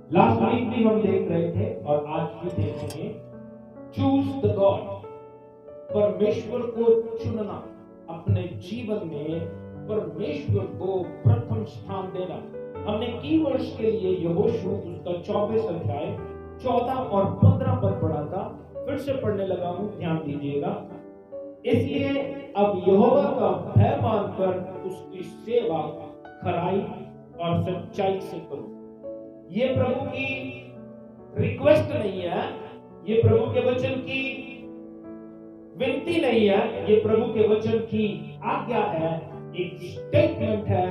Last week भी हम देख रहे थे और आज भी देखेंगे, चूज द गॉड, परमेश्वर को चुनना, अपने जीवन में परमेश्वर को प्रथम स्थान देना। हमने की वर्ष के लिए यहोशू उसका 24 अध्याय 14 और 15 पद पढ़ा था। फिर से पढ़ने लगा हूं, ध्यान दीजिएगा। इसलिए अब यहोवा का भय मानकर उसकी सेवा खराई और सच्चाई से करो। ये प्रभु की रिक्वेस्ट नहीं है, ये प्रभु के वचन की विनती नहीं है, ये प्रभु के वचन की आज्ञा है, एक स्टेटमेंट है।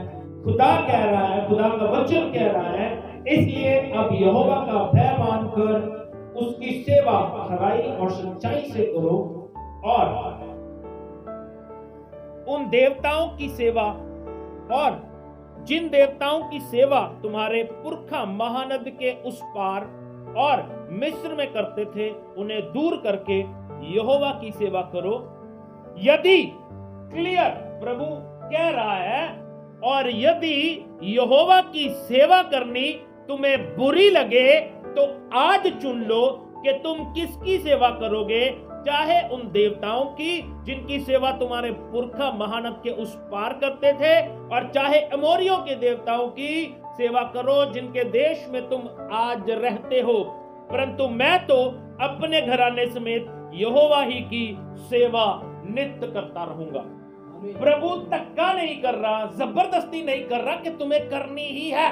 खुदा कह रहा है, खुदा का वचन कह रहा है, इसलिए अब यहोवा का भय मानकर उसकी सेवा खराई और सच्चाई से करो और उन देवताओं की सेवा और जिन देवताओं की सेवा तुम्हारे पुरखा महानद के उस पार और मिस्र में करते थे, उन्हें दूर करके यहोवा की सेवा करो। यदि क्लियर प्रभु कह रहा है, और यदि यहोवा की सेवा करनी तुम्हें बुरी लगे तो आज चुन लो कि तुम किसकी सेवा करोगे, चाहे उन देवताओं की जिनकी सेवा तुम्हारे पुरखा महानद के उस पार करते थे, और चाहे अमोरियों के देवताओं की सेवा करो जिनके देश में तुम आज रहते हो। परंतु मैं तो अपने घराने समेत यहोवा ही की सेवा नित्य करता रहूंगा। प्रभु धक्का नहीं कर रहा, जबरदस्ती नहीं कर रहा कि तुम्हें करनी ही है,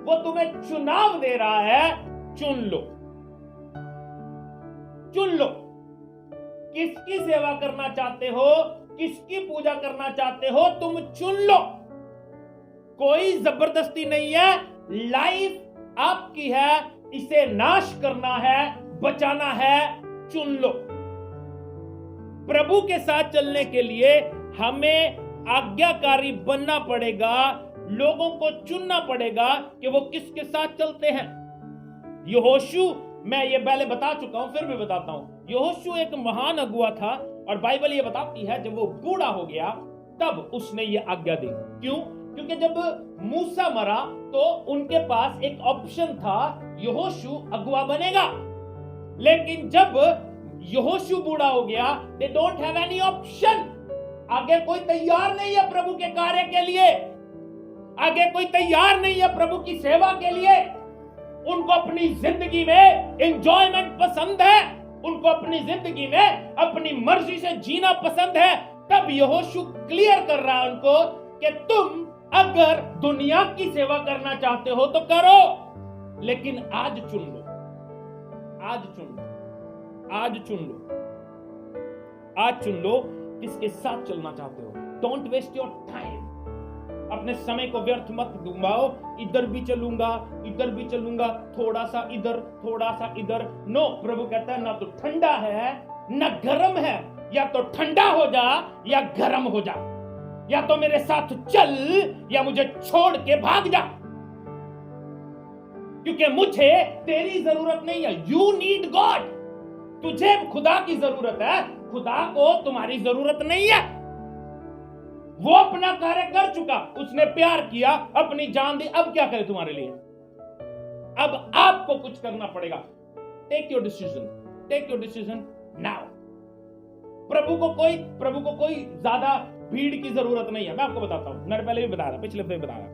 वो तुम्हें चुनाव दे रहा है। चुन लो, चुन लो, किसकी सेवा करना चाहते हो, किसकी पूजा करना चाहते हो, तुम चुन लो। कोई जबरदस्ती नहीं है, लाइफ आपकी है, इसे नाश करना है, बचाना है, चुन लो। प्रभु के साथ चलने के लिए हमें आज्ञाकारी बनना पड़ेगा, लोगों को चुनना पड़ेगा कि वो किसके साथ चलते हैं। यहोशू, मैं ये पहले बता चुका हूं, फिर भी बताता हूं। यहोशू एक महान अगुआ था और बाइबल ये बताती है जब वो बूढ़ा हो गया तब उसने ये आज्ञा दी। क्यों? क्योंकि जब मूसा मरा तो उनके पास एक ऑप्शन था, यहोशू अगुआ बनेगा। लेकिन जब यहोशू बूढ़ा हो गया, they don't have any option. आगे कोई तैयार नहीं है प्रभु के कार्य के लिए, आगे कोई तैयार नहीं है प्रभु की सेवा के लिए। उनको अपनी जिंदगी में एंजॉयमेंट पसंद है, उनको अपनी जिंदगी में अपनी मर्जी से जीना पसंद है। तब यहोशू क्लियर कर रहा है उनको कि तुम अगर दुनिया की सेवा करना चाहते हो तो करो, लेकिन आज चुन लो, आज चुन लो, आज चुन लो, आज चुन लो किसके साथ चलना चाहते हो। डोंट वेस्ट योर टाइम, अपने समय को व्यर्थ मत डुबाओ। इधर भी चलूंगा, इधर भी चलूंगा, थोड़ा सा इधर, थोड़ा सा इधर। नो, प्रभु कहता है ना तो ठंडा है ना गर्म है, या तो ठंडा हो जा या गर्म हो जा, या तो मेरे साथ चल या मुझे छोड़ के भाग जा, क्योंकि मुझे तेरी जरूरत नहीं है। यू नीड गॉड, तुझे खुदा की जरूरत है, खुदा को तुम्हारी जरूरत नहीं है। वो अपना कार्य कर चुका, उसने प्यार किया, अपनी जान दी, अब क्या करे तुम्हारे लिए। अब आपको कुछ करना पड़ेगा। Take your decision, take your decision now. प्रभु को कोई ज्यादा भीड़ की जरूरत नहीं है। मैं आपको बताता हूं, मैंने पहले भी बताया, पिछले हफ्ते भी बताया।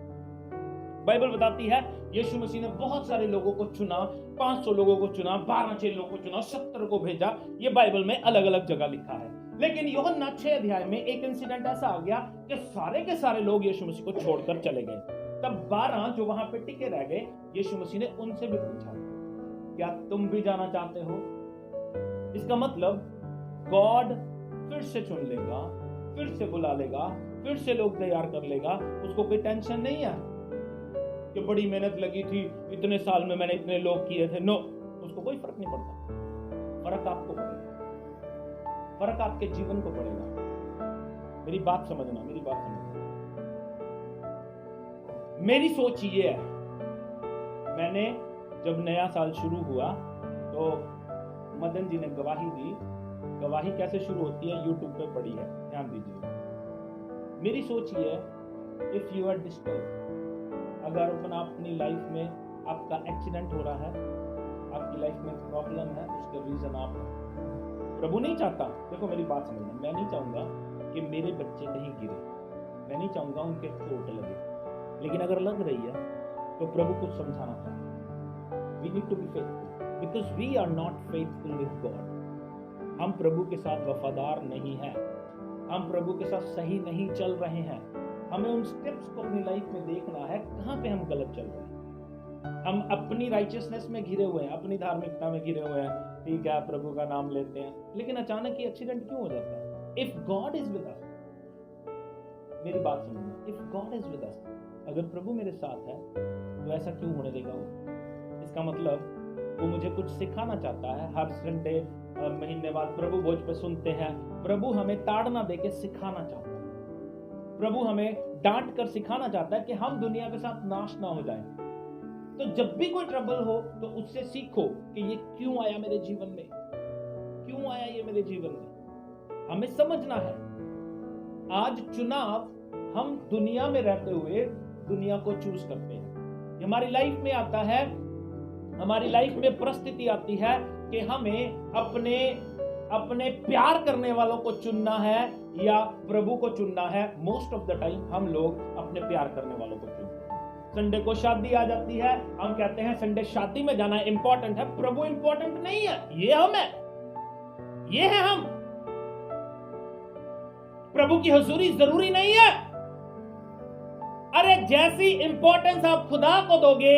बाइबल बताती है यीशु मसीह ने बहुत सारे लोगों को चुना, 500 लोगों को चुना, 12 चेलों लोगों को चुना, 70 को भेजा। ये बाइबल में अलग अलग जगह लिखा है। लेकिन यूहन्ना 6 अध्याय में एक इंसिडेंट ऐसा आ गया कि सारे के सारे लोग यीशु मसीह को छोड़कर चले गए। तब 12 जो वहां पे टिके रह गए, यीशु मसीह ने उनसे भी पूछा, क्या तुम भी जाना चाहते हो? इसका मतलब गॉड फिर से चुन लेगा, फिर से बुला लेगा, फिर से लोग तैयार कर लेगा। उसको कोई टेंशन नहीं है कि बड़ी मेहनत लगी थी, इतने साल में मैंने इतने लोग किए थे। नो, उसको कोई फर्क नहीं पड़ता। फर्क आपको पड़ेगा, फर्क आपके जीवन को पड़ेगा। मेरी बात समझना, मेरी बात समझना। मेरी सोच ये है, मैंने जब नया साल शुरू हुआ तो मदन जी ने गवाही दी। गवाही कैसे शुरू होती है, यूट्यूब पे पड़ी है, ध्यान दीजिए। मेरी सोच ये है, इफ यू आर डिस्टर्ब, अगर अपनी लाइफ में आपका एक्सीडेंट हो रहा है, आपकी लाइफ में प्रॉब्लम है, उसका रीजन आप है। प्रभु नहीं चाहता, देखो मेरी बात समझना, मैं नहीं चाहूंगा कि मेरे बच्चे कहीं गिरे, मैं नहीं चाहूंगा उनके चोट लगे, लेकिन अगर लग रही है तो प्रभु कुछ समझाना चाहता है। We need to be faithful because we are not faithful with God. हम प्रभु के साथ वफादार नहीं हैं, हम प्रभु के साथ सही नहीं चल रहे हैं। हमें उन स्टेप्स को अपनी लाइफ में देखना है, कहाँ पे हम गलत चल रहे हैं। हम अपनी राइचियसनेस में घिरे हुए हैं, अपनी धार्मिकता में घिरे हुए हैं, ठीक है प्रभु का नाम लेते हैं, लेकिन अचानक ये एक्सीडेंट क्यों हो जाता है? If God is with us, मेरी बात समझना, if God is with us, अगर प्रभु मेरे साथ है तो ऐसा क्यों होने देगा वो? इसका मतलब वो मुझे कुछ सिखाना चाहता है। हर संडे महीने बाद प्रभु भोज पे सुनते हैं, प्रभु हमें ताड़ना देके सिखाना चाहता है, प्रभु हमें डांट कर सिखाना चाहता है कि हम दुनिया के साथ नाश ना हो जाएं। तो जब भी कोई ट्रबल हो तो उससे सीखो कि ये क्यों आया मेरे जीवन में, क्यों आया ये मेरे जीवन में। हमें समझना है आज चुनाव हम दुनिया में रहते हुए दुनिया को चूज करते हैं। हमारी लाइफ में आता है, हमारी लाइफ में परिस्थिति आती है कि हमें अपने प्यार करने वालों को चुनना है या प्रभु को चुनना है। मोस्ट ऑफ द टाइम हम लोग अपने प्यार करने वालों को चुनते हैं। संडे को शादी आ जाती है, हम कहते हैं संडे शादी में जाना इंपॉर्टेंट है, प्रभु इंपॉर्टेंट नहीं है, ये हम है, ये है हम। प्रभु की हुजूरी जरूरी नहीं है। अरे जैसी इंपॉर्टेंस आप खुदा को दोगे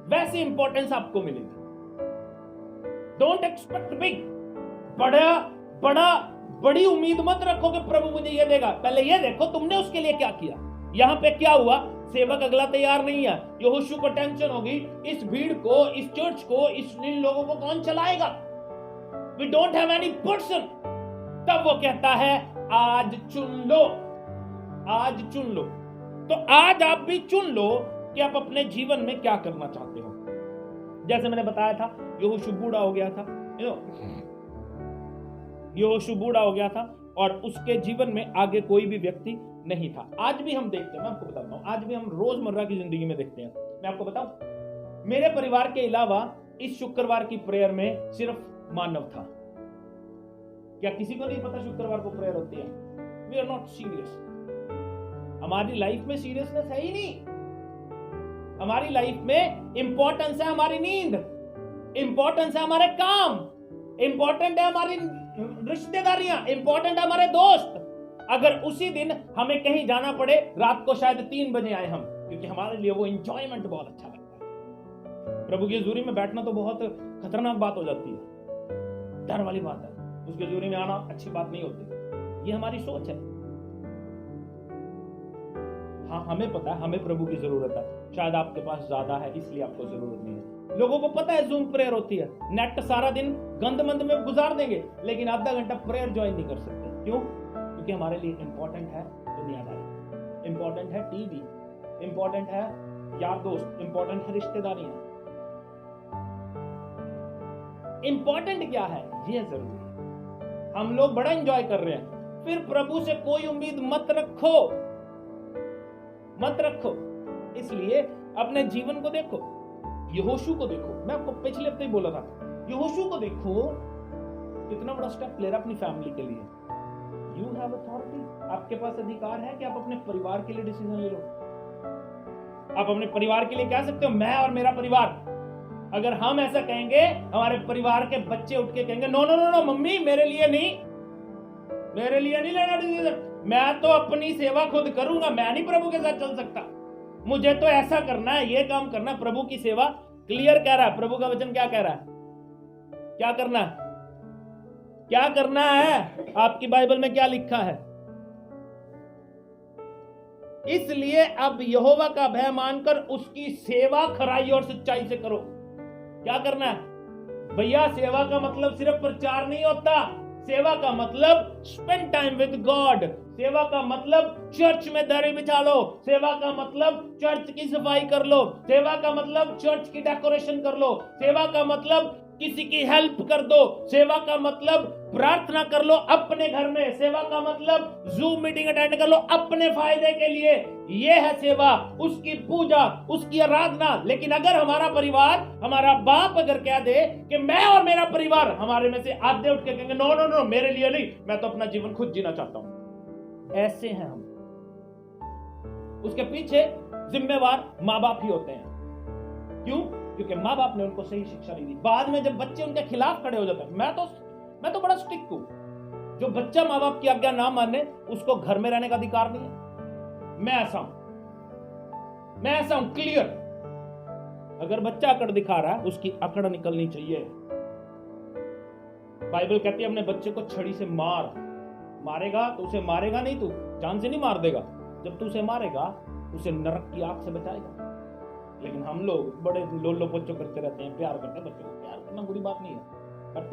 वैसी इंपॉर्टेंस आपको मिलेगी। डोंट एक्सपेक्ट बिग, बड़ी उम्मीद मत रखो कि प्रभु मुझे ये देगा। पहले ये देखो तुमने उसके लिए क्या किया। यहां पे क्या हुआ, सेवक अगला तैयार नहीं है, यहोशू को टेंशन होगी, इस भीड़ को, इस चर्च को, इन लोगों को कौन चलाएगा, we don't have any person. तब वो कहता है आज चुन लो, आज चुन लो। तो आज आप भी चुन लो कि आप अपने जीवन में क्या करना चाहते हो। जैसे मैंने बताया था, यहोशू बूढ़ा हो गया था, यहोशू बूढ़ा हो गया था और उसके जीवन में आगे कोई भी व्यक्ति नहीं था। आज भी हम देखते हैं, मैं आपको बताता हूं, आज भी हम रोजमर्रा की जिंदगी में देखते हैं। मैं आपको बताऊं, मेरे परिवार के अलावा इस शुक्रवार की प्रेयर में सिर्फ मानव था। क्या किसी को नहीं पता शुक्रवार को प्रेयर होती है? We are not serious. हमारी लाइफ में सीरियसनेस है ही नहीं। हमारी लाइफ में इंपॉर्टेंस है हमारी नींद, इंपॉर्टेंस है हमारे काम, इंपॉर्टेंट है हमारी रिश्तेदारियां, इंपॉर्टेंट है हमारे दोस्त। अगर उसी दिन हमें कहीं जाना पड़े, रात को शायद 3 बजे आए हम, क्योंकि हमारे लिए वो एंजॉयमेंट बहुत अच्छा लगता है। प्रभु की हजूरी में बैठना तो बहुत खतरनाक बात हो जाती है, डर वाली बात है। उसकी हजूरी में आना अच्छी बात नहीं होती। ये हमारी सोच है। हाँ, हमें पता है हमें प्रभु की जरूरत है। शायद आपके पास ज्यादा है इसलिए आपको जरूरत नहीं है। लोगों को पता है जूम प्रेयर होती है, नेट सारा दिन गंदमंद में गुजार देंगे, लेकिन आधा घंटा प्रेयर ज्वाइन नहीं कर सकते। क्यों? क्योंकि हमारे लिए इंपॉर्टेंट है दुनियादारी, इंपॉर्टेंट है टीवी, इंपॉर्टेंट है यार दोस्त, इंपॉर्टेंट है रिश्तेदारियां। इंपॉर्टेंट क्या है ये जरूरी है। हम लोग बड़ा एंजॉय कर रहे हैं, फिर प्रभु से कोई उम्मीद मत रखो, मत रखो। इसलिए अपने जीवन को देखो, यहोशू को देखो। मैं आपको पिछले हफ्ते ही बोला था, यहोशू को देखो कितना बड़ा स्टेप ले रहा अपनी फैमिली के लिए। यू हैव अथॉरिटी, आपके पास अधिकार है कि आप अपने परिवार के लिए डिसीजन ले लो। आप अपने परिवार के लिए कह सकते हो मैं और मेरा परिवार। अगर हम ऐसा कहेंगे, हमारे परिवार के बच्चे उठ के कहेंगे no no no no mummy मेरे लिए नहीं, मेरे लिए नहीं लेना डिसीजन, मैं तो अपनी सेवा खुद करूंगा, मैं नहीं प्रभु के साथ चल सकता, मुझे तो ऐसा करना है, ये काम करना है। प्रभु की सेवा क्लियर कह रहा है, प्रभु का वचन क्या कह रहा है, क्या करना है, क्या करना है, आपकी बाइबल में क्या लिखा है। इसलिए अब यहोवा का भय मानकर उसकी सेवा खराई और सच्चाई से करो। क्या करना है भैया? सेवा का मतलब सिर्फ प्रचार नहीं होता, सेवा का मतलब स्पेंड टाइम विद गॉड, सेवा का मतलब चर्च में दरी बिछा लो, सेवा का मतलब चर्च की सफाई कर लो, सेवा का मतलब चर्च की डेकोरेशन कर लो, सेवा का मतलब किसी की हेल्प कर दो, सेवा का मतलब प्रार्थना कर लो अपने घर में। सेवा का मतलब जूम मीटिंग अटेंड कर लो अपने फायदे के लिए, ये है सेवा, उसकी पूजा, उसकी आराधना। लेकिन अगर हमारा परिवार, हमारा बाप अगर कह दे कि मैं और मेरा परिवार, हमारे में से आधे उठ के कहेंगे नो नो नो, मेरे लिए नहीं, मैं तो अपना जीवन खुद जीना चाहता हूं, ऐसे हैं हम। उसके पीछे जिम्मेवार माँ बाप ही होते हैं। क्यों? क्योंकि माँ बाप ने उनको सही शिक्षा नहीं दी। बाद में जब बच्चे उनके खिलाफ खड़े हो जाते हैं, मैं तो बड़ा स्ट्रिक्ट हूं, जो बच्चा माँ बाप की आज्ञा ना माने उसको घर में रहने का अधिकार नहीं है। मैं ऐसा हूं क्लियर। अगर बच्चा अकड़ दिखा रहा है, उसकी अकड़ निकलनी चाहिए। बाइबल कहती है अपने बच्चे को छड़ी से मारेगा तो उसे मारेगा नहीं, तू जान से नहीं मार देगा, जब तू उसे मारेगा उसे नरक की आग से बचाएगा। लेकिन हम लोग बड़े लोलो पोचो करते रहते हैं, प्यार करते हैं बच्चों को। प्यार करना बुरी बात नहीं है, बट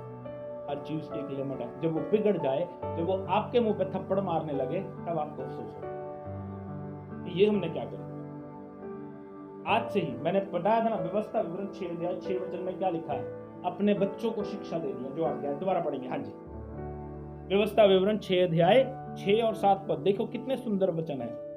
हर चीज की एक लिमिट है। जब वो बिगड़ जाए, जब वो आपके मुंह पे थप्पड़ मारने लगे, तब आपको अफसोस हो कि ये हमने क्या कर दिया। आज से ही मैंने बताया था ना, व्यवस्था विवरण 6 वचन में क्या लिखा है, अपने बच्चों को शिक्षा दे दिया। जो आज्ञा है दोबारा पढ़ेंगे। हाँ जी, व्यवस्था विवरण 6 अध्याय 6 और 7 पद, देखो कितने सुंदर वचन है।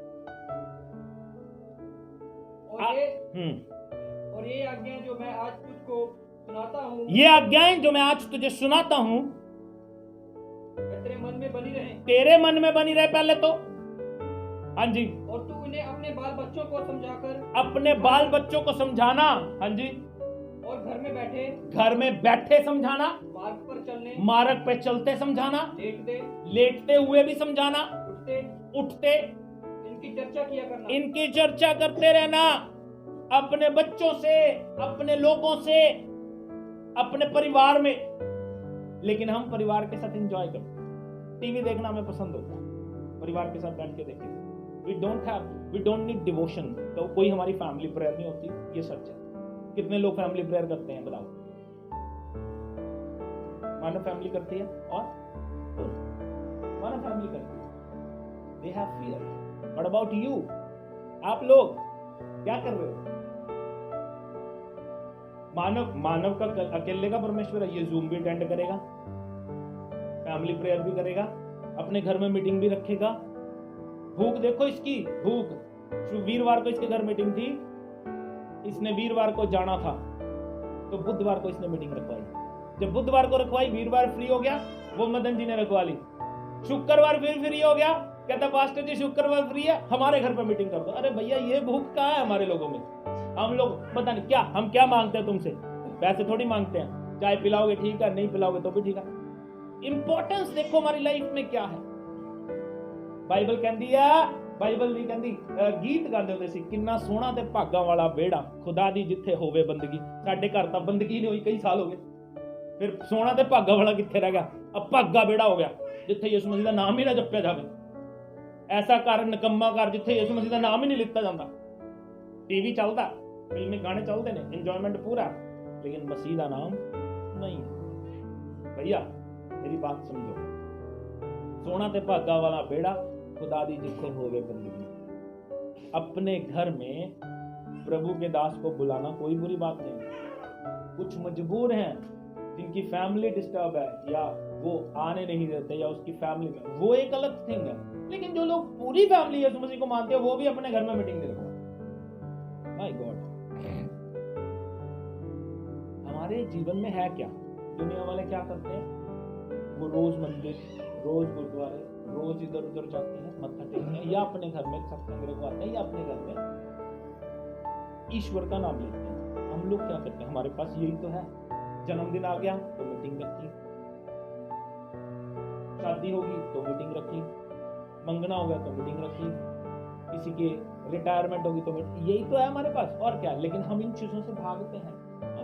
और ये आज्ञाएं जो मैं आज तुझको सुनाता हूँ, ये आज्ञाएं जो मैं आज तुझे सुनाता हूँ तेरे मन में बनी रहे। तेरे मन में बनी रहे पहले तो। हाँ जी। और तू उन्हें अपने बाल बच्चों को समझाकर, अपने बाल बच्चों को समझाना। हाँ जी। और घर में बैठे समझाना, मार्ग पर चलते समझाना, लेटते हुए भी समझाना, उठते इनकी चर्चा करते रहना। अपने बच्चों से, अपने लोगों से, अपने परिवार में। लेकिन हम परिवार के साथ एंजॉय करते हैं, टीवी देखना हमें पसंद होता है, परिवार के साथ बैठ के देखेंगे। We don't need devotion. तो कोई हमारी फैमिली प्रेयर नहीं होती, ये सच है। कितने लोग फैमिली प्रेयर करते हैं बताओ? मानव फैमिली करती है और मानव फैमिली करती है। They have fear. What about you? आप लोग क्या कर रहे हो? मानव का अकेले का परमेश्वर है, ये जूम भी अटेंड करेगा, फैमिली प्रेयर भी करेगा, अपने घर में मीटिंग भी रखेगा। भूख देखो इसकी, भूख। वीरवार को इसके घर मीटिंग थी, इसने वीरवार को जाना था, तो बुधवार को इसने मीटिंग रखवाई। जब बुधवार को रखवाई, वीरवार फ्री हो गया, वो मदन जी ने रखवा ली। शुक्रवार फिर फ्री हो गया, कहता पास्टर जी शुक्रवार फ्री है, हमारे घर पर मीटिंग कर दो। अरे भैया, ये भूख कहाँ है हमारे लोगों में? हम लोग पता नहीं क्या, हम क्या मांगते हैं तुमसे? पैसे थोड़ी मांगते हैं, चाय पिलाओगे ठीक है, नहीं पिलाओगे तो भी ठीक है। इंपॉर्टेंस देखो हमारी लाइफ में क्या है। बाइबल कहती है, बाइबल नहीं कहती, गीत गाते होते सी, किन्ना सोहना ते भागा वाला बेड़ा, खुदा दी जिथे होवे बंदगी। साडे घर तां बंदगी नहीं हुई, कई साल हो गए, फिर सोहना ते भागा वाला किथे रह गया? अब भागा बेड़ा हो गया, जिथे यीशु मसीह दा नाम ही ना जपया जावे। ऐसा कर निकम्मा कर जिथे यीशु मसीह दा नाम ही नहीं लिता जाता। टीवी चलता, फिल्मी गाने चलते ने, इंजॉयमेंट पूरा, लेकिन मसीह दा नाम नहीं। भैया मेरी बात समझो, सोना ते भागा वाला बेड़ा, खुदा दी जिथे होवे बंदगी। अपने घर में प्रभु के दास को बुलाना कोई बुरी बात नहीं। कुछ मजबूर हैं जिनकी फैमिली डिस्टर्ब है, या वो आने नहीं देते, या उसकी फैमिली में, वो एक अलग थिंग है। लेकिन जो लोग पूरी फैमिली यीशु मसीह को मानते हैं, वो भी अपने घर में मीटिंग नहीं रखते। माय गॉड, हमारे जीवन में है क्या? दुनिया वाले क्या करते हैं? वो रोज मंदिर, रोज गुरुद्वारे, रोज इधर उधर जाते हैं, मत्था टेकते हैं, या अपने घर में सत्संग रखवाते हैं, या अपने घर में ईश्वर का नाम लेते हैं। हम लोग क्या करते हैं? हमारे पास यही तो है। जन्मदिन आ गया तो मीटिंग रखी, शादी होगी तो मीटिंग रखी, मंगना होगा तो मीटिंग रखी, किसी के रिटायरमेंट होगी तो मीटिंग। यही तो है हमारे पास, और क्या? लेकिन हम इन चीजों से भागते हैं, पता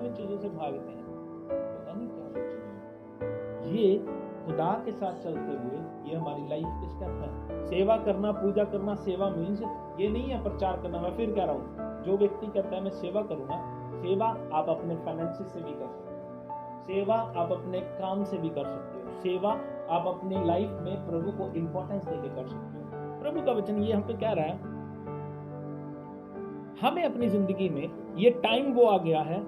नहीं क्या सोच। ये खुदा के साथ चलते हुए ये हमारी लाइफ के स्टेप है। सेवा करना, पूजा करना, सेवा मीन्स ये नहीं है प्रचार करना। मैं फिर कह रहा हूँ, जो व्यक्ति कहता है मैं सेवा करूंगा, सेवा आप अपने फाइनेंसिस से भी कर सकते हो, सेवा आप अपने काम से भी कर सकते हो, सेवा आप अपनी लाइफ में प्रभु को इंपॉर्टेंस देके कर सकते हो। प्रभु का वचन ये हम पे कह रहा है, हमें अपनी जिंदगी में ये टाइम वो आ गया है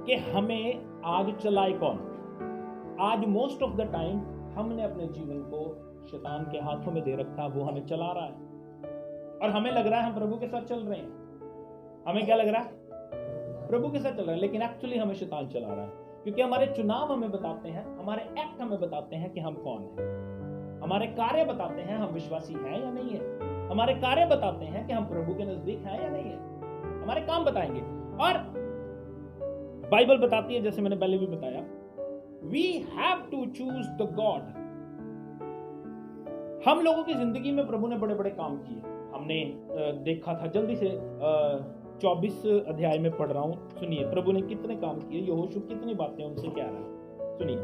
कि हमें आग चलाए कौन? आज मोस्ट ऑफ द टाइम हमने अपने जीवन को शैतान के हाथों में दे रखा, वो हमें चला रहा है और हमें लग रहा है हम प्रभु के साथ चल रहे हैं। हमें क्या लग रहा है? प्रभु के साथ चल रहे हैं, लेकिन एक्चुअली हमें शैतान चला रहा है, क्योंकि हमारे चुनाव हमें बताते हैं, हमारे एक्ट हमें बताते हैं कि हम कौन हैं। हमारे कार्य बताते हैं हम विश्वासी हैं या नहीं है। हमारे कार्य बताते हैं कि हम प्रभु के नजदीक हैं या नहीं है। हमारे काम बताएंगे। और बाइबल बताती है, जैसे मैंने पहले भी बताया, we have to choose the God. हम लोगों की जिंदगी में प्रभु ने बड़े बड़े काम किए। हमने देखा था, जल्दी से 24 अध्याय में पढ़ रहा हूं, सुनिए प्रभु ने कितने काम किए, यहोशू कितनी बातें उनसे कह रहा है, सुनिए।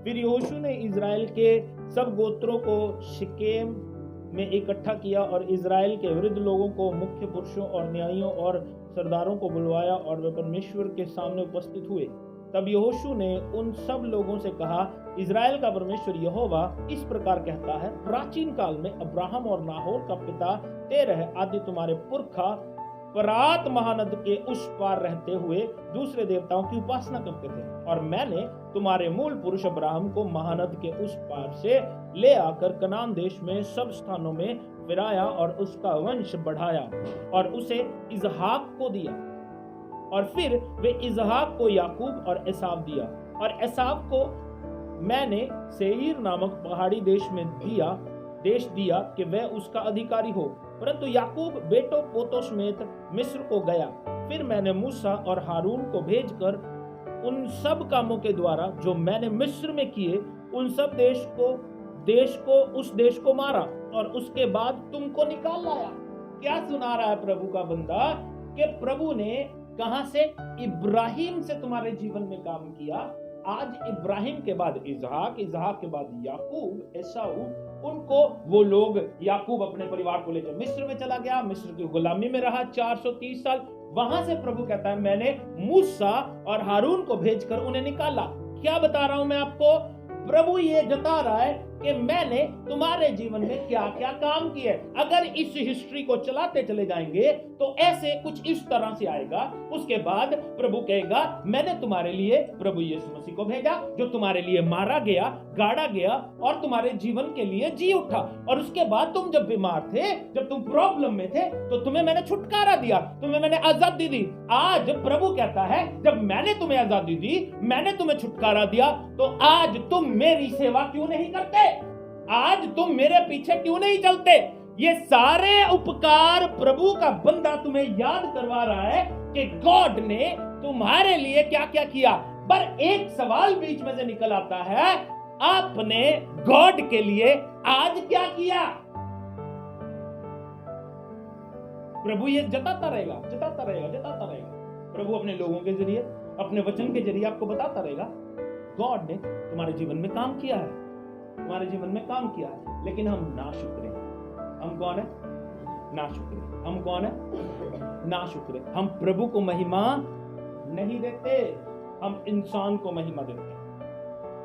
फिर यहोशू ने इजराइल के सब गोत्रों को शिकेम में इकट्ठा किया और इजराइल के वृद्ध लोगों को, मुख्य पुरुषों और न्यायियों और सरदारों को बुलवाया और वे परमेश्वर के सामने उपस्थित हुए। तब यहोशू ने उन सब लोगों से कहा, इजराइल का परमेश्वर यहोवा इस प्रकार कहता है, प्राचीन काल में अब्राहम और नाहोर का पिता तेरह आदि तुम्हारे पुरखा फरात महानद के उस पार रहते हुए दूसरे देवताओं की उपासना करते थे, और मैंने तुम्हारे मूल पुरुष अब्राहम को महानद के उस पार से ले आकर कनान देश में सब स्थानों में फिराया और उसका वंश बढ़ाया और उसे इजहाक को दिया। और फिर वे इजहाक को याकूब और एसाव दिया, और एसाव को मैंने सेईर नामक पहाड़ी देश दिया कि वह उसका अधिकारी हो। परंतु याकूब बेटों पोतों समेत मिस्र को गया। फिर मैंने मूसा और हारून को भेजकर उन सब कामों के द्वारा जो मैंने मिस्र में किए, उन सब उस देश को मारा और उसके बाद तुमको निकाल लाया। क्या सुना रहा है प्रभु का बंदा कि प्रभु ने कहां से? इब्राहिम से तुम्हारे जीवन में काम किया। आज इब्राहिम के बाद इजहाक के बाद याकूब, एसाऊ, उनको वो लोग, याकूब अपने परिवार को लेकर मिस्र में चला गया, मिस्र की गुलामी में रहा 430 साल। वहां से प्रभु कहता है, मैंने मूसा और हारून को भेजकर उन्हें निकाला। क्या बता रहा हूं मैं आपको? प्रभु ये जता रहा है कि मैंने तुम्हारे जीवन में क्या क्या काम किए। अगर इस हिस्ट्री को चलाते चले जाएंगे तो ऐसे कुछ इस तरह से आएगा। उसके बाद प्रभु कहेगा, मैंने तुम्हारे लिए प्रभु यीशु मसीह को भेजा, जो तुम्हारे लिए मारा गया, गाड़ा गया और तुम्हारे जीवन के लिए जी उठा। और उसके बाद तुम जब बीमार थे, जब तुम प्रॉब्लम में थे, तो तुम्हें मैंने छुटकारा दिया, तुम्हें मैंने आजादी दी। आज प्रभु कहता है, जब मैंने तुम्हें आजादी दी, मैंने तुम्हें छुटकारा दिया, तो आज तुम मेरी सेवा क्यों नहीं करते? आज तुम मेरे पीछे क्यों नहीं चलते? ये सारे उपकार प्रभु का बंदा तुम्हें याद करवा रहा है कि गॉड ने तुम्हारे लिए क्या क्या किया। पर एक सवाल बीच में से निकल आता है, आपने गॉड के लिए आज क्या किया? प्रभु ये जताता रहेगा। प्रभु अपने लोगों के जरिए, अपने वचन के जरिए आपको बताता रहेगा, गॉड ने तुम्हारे जीवन में काम किया है, लेकिन हम नाशुक्र हैं। हम कौन है? नाशुक्र। हम कौन है? नाशुक्र। हम प्रभु को महिमा नहीं देते, हम इंसान को महिमा देते हैं।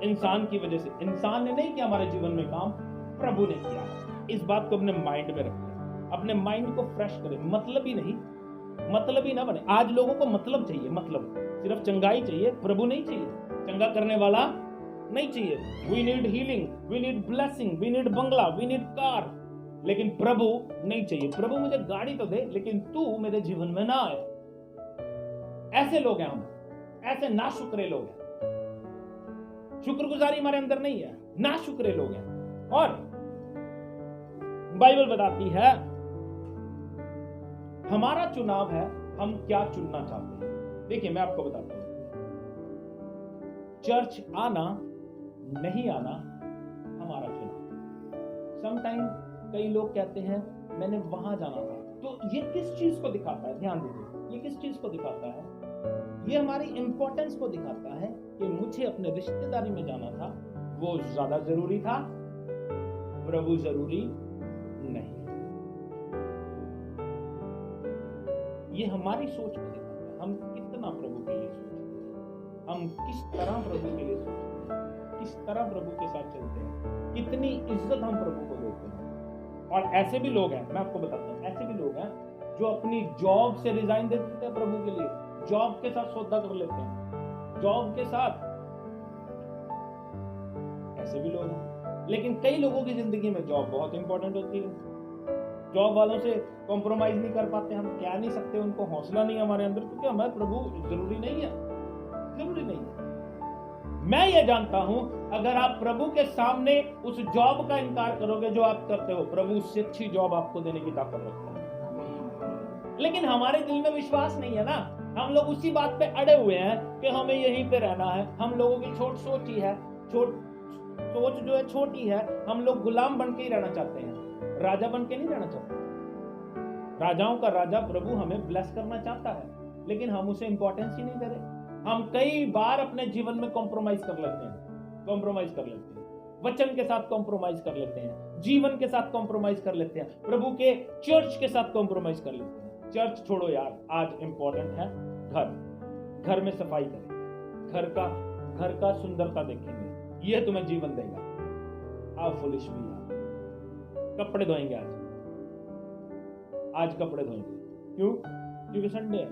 इंसान की वजह से, इंसान ने नहीं किया हमारे जीवन में काम, प्रभु ने किया। इस बात को अपने माइंड में रखें, अपने माइंड को फ्रेश करें। मतलब ही ना बने। आज लोगों को मतलब चाहिए, मतलब सिर्फ चंगाई चाहिए, प्रभु नहीं चाहिए, चंगा करने वाला नहीं चाहिए। We need healing, we need blessing, we need bungalow, we need car, लेकिन प्रभु नहीं चाहिए। प्रभु मुझे गाड़ी तो दे, लेकिन तू मेरे जीवन में ना आए। ऐसे लोग हैं हम, ऐसे नाशुक्रे लोग हैं। शुक्रगुजारी हमारे अंदर नहीं है, नाशुक्रे लोग हैं। और बाइबल बताती है, हमारा चुनाव है, हम क्या चुनना चाहते हैं। देखिए मैं आपको बताता हूं, चर्च आना नहीं आना हमारा चुनाव। समटाइम कई लोग कहते हैं मैंने वहां जाना था, तो ये किस चीज को दिखाता है? ध्यान दीजिए, ये किस चीज को दिखाता है? ये हमारी इंपॉर्टेंस को दिखाता है कि मुझे अपने रिश्तेदारी में जाना था, वो ज्यादा जरूरी था, प्रभु जरूरी नहीं। ये हमारी सोच को दिखाता है, हम कितना प्रभु के लिए सोचते हैं, हम किस तरह प्रभु के लिए सोचते हैं, किस तरह प्रभु के साथ चलते हैं, कितनी इज्जत हम प्रभु को देते हैं। और ऐसे भी लोग हैं, मैं आपको बताता हूं, ऐसे भी लोग हैं जो अपनी जॉब से रिजाइन दे देते हैं प्रभु के लिए, जॉब के साथ सौदा कर लेते हैं, जॉब के साथ ऐसे भी लोग हैं। लेकिन कई लोगों की जिंदगी में जॉब बहुत इंपॉर्टेंट होती है, जॉब वालों से कॉम्प्रोमाइज नहीं कर पाते, हम कह नहीं सकते, उनको हौसला नहीं हमारे अंदर, क्योंकि हमारे प्रभु जरूरी नहीं है, जरूरी नहीं है। मैं ये जानता हूं अगर आप प्रभु के सामने उस जॉब का इनकार करोगे जो आप करते हो, प्रभु उससे अच्छी जॉब आपको देने की ताकत रखता है। लेकिन हमारे दिल में विश्वास नहीं है ना, हम लोग उसी बात पे अड़े हुए हैं कि हमें यहीं पे रहना है। हम लोगों की सोच ही है, सोच जो है छोटी है। हम लोग गुलाम बन के ही रहना चाहते हैं, राजा बन के नहीं रहना चाहते। राजाओं का राजा प्रभु हमें ब्लेस करना चाहता है, लेकिन हम उसे इंपॉर्टेंस ही नहीं दे रहे। हम कई बार अपने जीवन में कॉम्प्रोमाइज कर लेते हैं, वचन के साथ कॉम्प्रोमाइज कर लेते हैं, जीवन के साथ कॉम्प्रोमाइज कर लेते हैं, प्रभु के चर्च के साथ कॉम्प्रोमाइज कर लेते हैं। चर्च छोड़ो यार, आज इंपॉर्टेंट है घर में सफाई करें, घर का सुंदरता देखेंगे, यह तुम्हें जीवन देगा। आओ फुलिश भी यार, कपड़े धोएंगे आज कपड़े धोएंगे। क्यों? क्योंकि संडे है,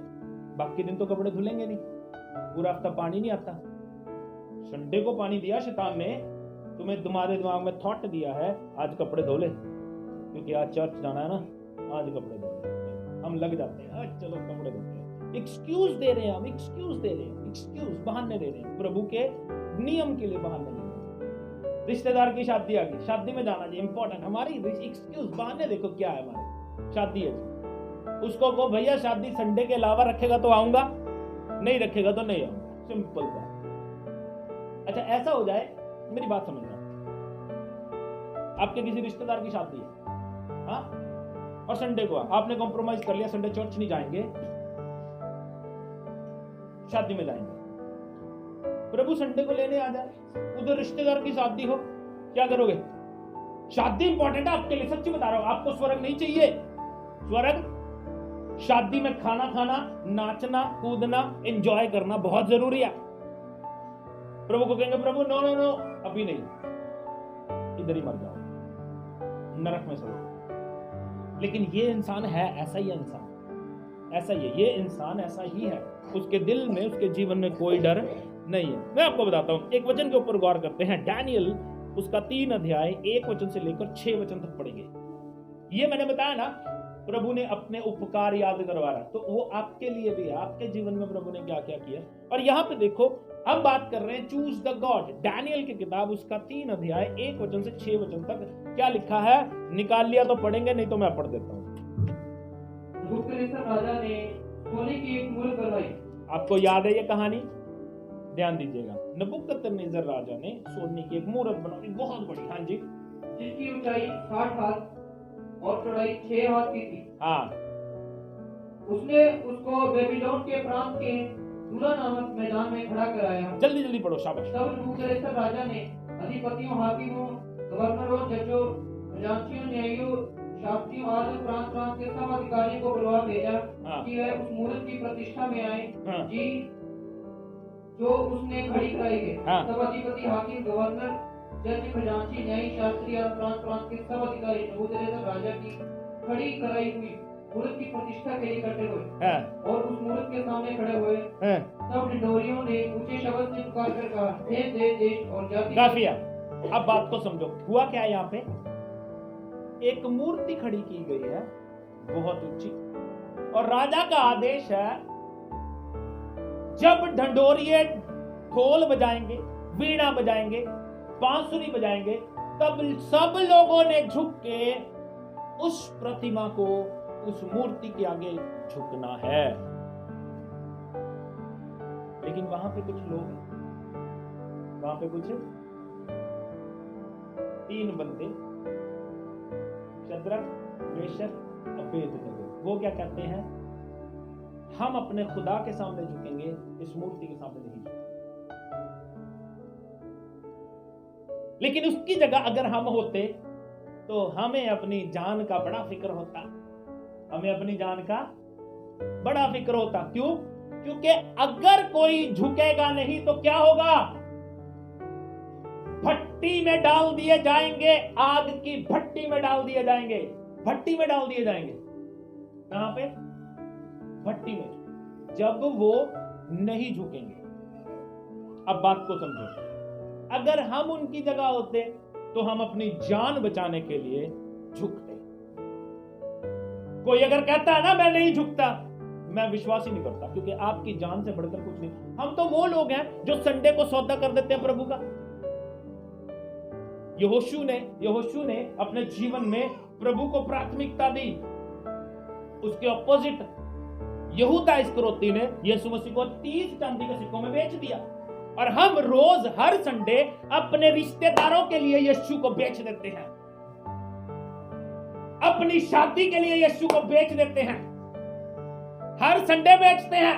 बाकी दिन तो कपड़े धुलेंगे नहीं, पूरा हफ्ता पानी नहीं आता। संडे को पानी दिया शैतान ने, तुम्हें तुम्हारे दिमाग में थॉट दिया है आज कपड़े धो ले, क्योंकि आज चर्च जाना है ना, आज कपड़े धो ले। हम लग जाते हैं, आज चलो कपड़े धोते हैं। एक्सक्यूज दे रहे हैं हम, एक्सक्यूज बहाने दे रहे हैं, प्रभु के नियम के लिए बहाने दे रहे हैं। रिश्तेदार की शादी आ गई, शादी में जाना जी इंपॉर्टेंट, हमारी एक्सक्यूज बहाने देखो क्या है, हमारे शादी है जी, उसको कहो भैया शादी संडे के अलावा रखेगा तो आऊंगा, नहीं रखेगा तो नहीं आऊंगा, सिंपल बात। अच्छा ऐसा हो जाए, मेरी बात समझना, आपके किसी रिश्तेदार की शादी है, हाँ, और संडे को आपने कॉम्प्रोमाइज कर लिया, संडे चर्च नहीं जाएंगे, शादी में जाएंगे। प्रभु संडे को लेने आ जाए, उधर रिश्तेदार की शादी हो, क्या करोगे? शादी इंपॉर्टेंट है आपके लिए, सच्ची बता रहा हूं, आपको स्वर्ग नहीं चाहिए। स्वर्ग, शादी में खाना खाना, नाचना कूदना, एंजॉय करना बहुत जरूरी है। प्रभु को कहेंगे प्रभु नो नो नो, अभी नहीं, इधर ही मर जाओ, नरक में सड़ो। लेकिन ये इंसान है ऐसा ही, इंसान ऐसा ही है, ये इंसान ऐसा ही है, उसके दिल में, उसके जीवन में कोई डर नहीं है। मैं आपको बताता हूं, एक वचन के ऊपर गौर करते हैं, डैनियल उसका 3 अध्याय 1 वचन से लेकर 6 वचन तक पढ़ेंगे। ये मैंने बताया ना, प्रभु ने अपने उपकार याद करवाया, तो वो आपके लिए भी है, आपके जीवन में प्रभु ने क्या क्या किया। और यहाँ पे देखो, हम बात कर रहे हैं चूज द गॉड, डैनियल की किताब उसका 3 अध्याय 1 वचन से 6 वचन तक क्या लिखा है, निकाल लिया तो पढ़ेंगे, नहीं तो मैं पढ़ देता हूँ। राजा ने सोने की एक मूर्त बनाई। आपको याद है ये कहानी? ध्यान दीजिएगा। नबूकदनेस्सर राजा ने सोने की एक मूर्त बनाई, बहुत बड़ी, हाँ जी, जिसकी ऊंचाई 60 हाथ और चौड़ाई 6 हाथ की थी। हाँ, उसने उसको बेबीलोन के प्रांत के दूरा नामक मैदान में खड़ा कराया। जल्दी जल्दी पढ़ो, शाबाश। तब नबूकदनेस्सर राजा ने अधिपतियों, हाकिमों, गवर्नरों, जजों, खजांचियों, न्यायियों, शास्त्रियों आदि प्रांत के सब अधिकारियों को बुलवा भेजा कि वह उस मूर्त की प्रतिष्ठा में आए जी जो उसने खड़ी कराई है। तब अधिपति, हाकिम, गवर्नर, जज, खजांची, न्यायी, शास्त्री और प्रांत के सब अधिकारी नबूकदनेस्सर राजा की खड़ी कराई हुई मूर्त की प्रतिष्ठा के लिए इकट्ठे हुए और उस मूर्त के सामने खड़े हुए। तब ढिंढोरियों ने ऊंचे शब्द से पुकार कर कहा, हे देश और जाति। काफी है, अब बात को समझो। हुआ क्या यहाँ पे? एक मूर्ति खड़ी की गई है बहुत ऊंची, और राजा का आदेश है जब ढंढोरिये ढोल बजाएंगे, वीणा बजाएंगे, बांसुरी बजाएंगे, तब सब लोगों ने झुक के उस प्रतिमा को, उस मूर्ति के आगे झुकना है। लेकिन वहां पे कुछ लोग हैं, वहां पे कुछ 3 बंदे, शद्रक, मेशक, अबेदनगो, वो क्या कहते हैं? हम अपने खुदा के सामने झुकेंगे, इस मूर्ति के सामने नहीं झुकेंगे। लेकिन उसकी जगह अगर हम होते तो हमें अपनी जान का बड़ा फिक्र होता, हमें अपनी जान का बड़ा फिक्र होता। क्यों? क्योंकि अगर कोई झुकेगा नहीं तो क्या होगा? भट्टी में डाल दिए जाएंगे, आग की भट्टी में डाल दिए जाएंगे, भट्टी में डाल दिए जाएंगे। कहां पे? भट्टी में, जब वो नहीं झुकेंगे। अब बात को समझो, अगर हम उनकी जगह होते तो हम अपनी जान बचाने के लिए झुकते। कोई अगर कहता है ना मैं नहीं झुकता, मैं विश्वास ही नहीं करता, क्योंकि आपकी जान से बढ़कर कुछ नहीं। हम तो वो लोग हैं जो संडे को सौदा कर देते हैं प्रभु का। यहोशू ने अपने जीवन में प्रभु को प्राथमिकता दी। उसके ऑपोजिट यहूदा इस्करियोती ने यीशु मसीह को 30 चांदी के सिक्कों में बेच दिया। और हम रोज हर संडे अपने रिश्तेदारों के लिए यीशु को बेच देते हैं, अपनी शादी के लिए यीशु को बेच देते हैं। हर संडे बेचते हैं,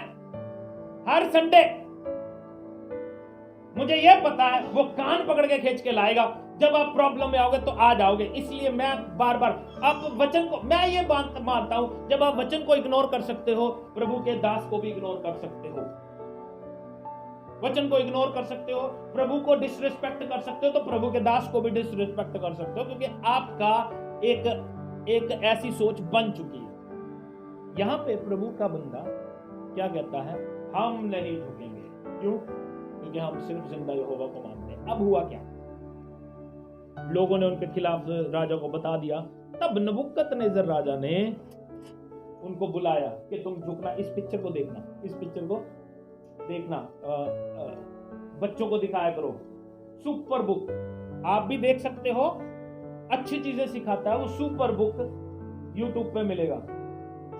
हर संडे। मुझे यह पता है वो कान पकड़ के खींच के लाएगा, जब आप प्रॉब्लम में आओगे तो आ जाओगे। इसलिए मैं बार बार आप वचन को, मैं ये बात मानता हूं, जब आप वचन को इग्नोर कर सकते हो, प्रभु के दास को भी इग्नोर कर सकते हो। वचन को इग्नोर कर सकते हो, प्रभु को डिसरिस्पेक्ट कर सकते हो, तो प्रभु के दास को भी डिसरिस्पेक्ट कर सकते हो, क्योंकि आपका एक ऐसी सोच बन चुकी है। यहां पे प्रभु का बंदा क्या कहता है? हम नहीं झुकेंगे। क्यों? क्योंकि हम सिर्फ जिंदा यहोवा को मानते हैं। अब हुआ क्या? लोगों ने उनके खिलाफ राजा को बता दिया। तब नबूकदनेस्सर राजा ने उनको बुलाया कि तुम झुकना। इस पिक्चर को देखना, इस पिक्चर को देखना, बच्चों को दिखाया करो। सुपर बुक आप भी देख सकते हो, अच्छी चीजें सिखाता है वो। सुपर बुक यूट्यूब पे मिलेगा।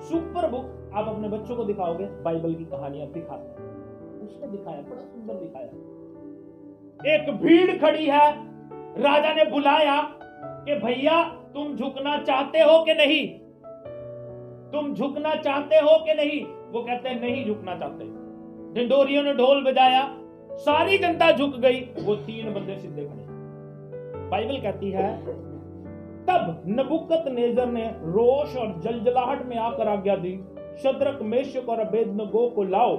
सुपर बुक आप अपने बच्चों को दिखाओगे, बाइबल की कहानियां दिखाता है। उसने दिखाया, बड़ा सुंदर दिखाया। एक भीड़ खड़ी है, राजा ने बुलाया कि भैया तुम झुकना चाहते हो कि नहीं? तुम झुकना चाहते हो कि नहीं? वो कहते हैं नहीं झुकना चाहते। ढिंडोरियों ने ढोल बजाया, सारी जनता झुक गई। वो 3 बंदे सीधे खड़े। बाइबल कहती है तब नबूकदनेस्सर ने रोष और जलजलाहट में आकर आज्ञा दी, शद्रक, मेशक और अबेदनगो को लाओ।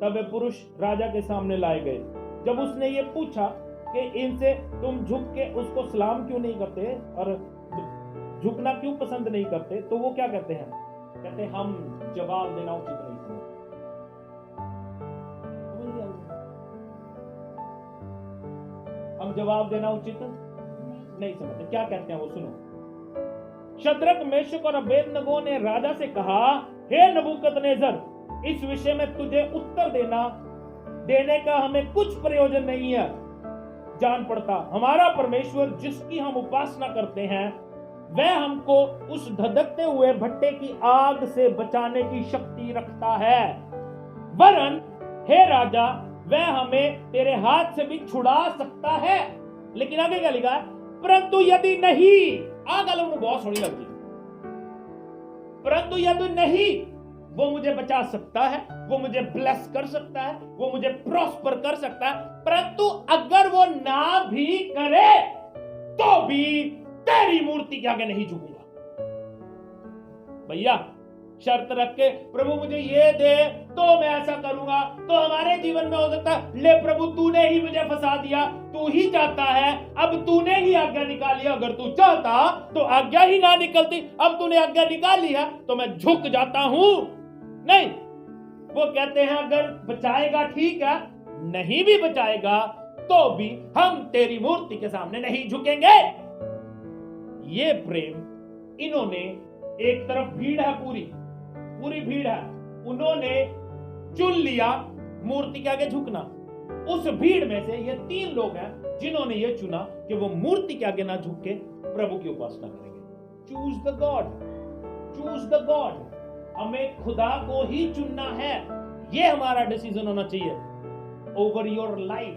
तब वे पुरुष राजा के सामने लाए गए। जब उसने ये पूछा कि इनसे तुम झुक के उसको सलाम क्यों नहीं करते और झुकना क्यों पसंद नहीं करते, तो वो क्या कहते हैं? कहते हैं हम जवाब देना उचित नहीं समझते। हम जवाब देना उचित नहीं समझते। क्या कहते हैं वो सुनो। शद्रक, मेशक और अबेदनगो ने राजा से कहा, हे नबूकदनेस्सर, इस विषय में तुझे उत्तर देने का हमें कुछ प्रयोजन नहीं है। जान पड़ता हमारा परमेश्वर जिसकी हम उपासना करते हैं वह हमको उस धधकते हुए भट्टे की आग से बचाने की शक्ति रखता है। वरन हे राजा, वह हमें तेरे हाथ से भी छुड़ा सकता है। लेकिन आगे क्या लिखा है? परंतु यदि नहीं, आग वालों को बहुत सोनी लगती। परंतु यदि नहीं, वो मुझे बचा सकता है, वो मुझे ब्लेस कर सकता है, वो मुझे प्रॉस्पर कर सकता है। परंतु अगर वो ना भी करे तो भी तेरी मूर्ति के आगे नहीं झुकूंगा। भैया शर्त रख के, प्रभु मुझे ये दे तो मैं ऐसा करूंगा, तो हमारे जीवन में हो सकता है, ले प्रभु तूने ही मुझे फंसा दिया, तू ही चाहता है, अब तूने ही आज्ञा निकाली। अगर तू चाहता तो आज्ञा ही ना निकलती, अब तूने आज्ञा निकाल लिया तो मैं झुक जाता हूं। नहीं, वो कहते हैं अगर बचाएगा ठीक है, नहीं भी बचाएगा तो भी हम तेरी मूर्ति के सामने नहीं झुकेंगे। ये प्रेम इन्होंने, एक तरफ भीड़ है, पूरी भीड़ है, उन्होंने चुन लिया मूर्ति के आगे झुकना। उस भीड़ में से ये 3 लोग हैं जिन्होंने ये चुना कि वो मूर्ति के आगे ना झुक के प्रभु की उपासना करेंगे। Choose the God, choose the God. हमें खुदा को ही चुनना है, ये हमारा डिसीजन होना चाहिए। ओवर योर लाइफ,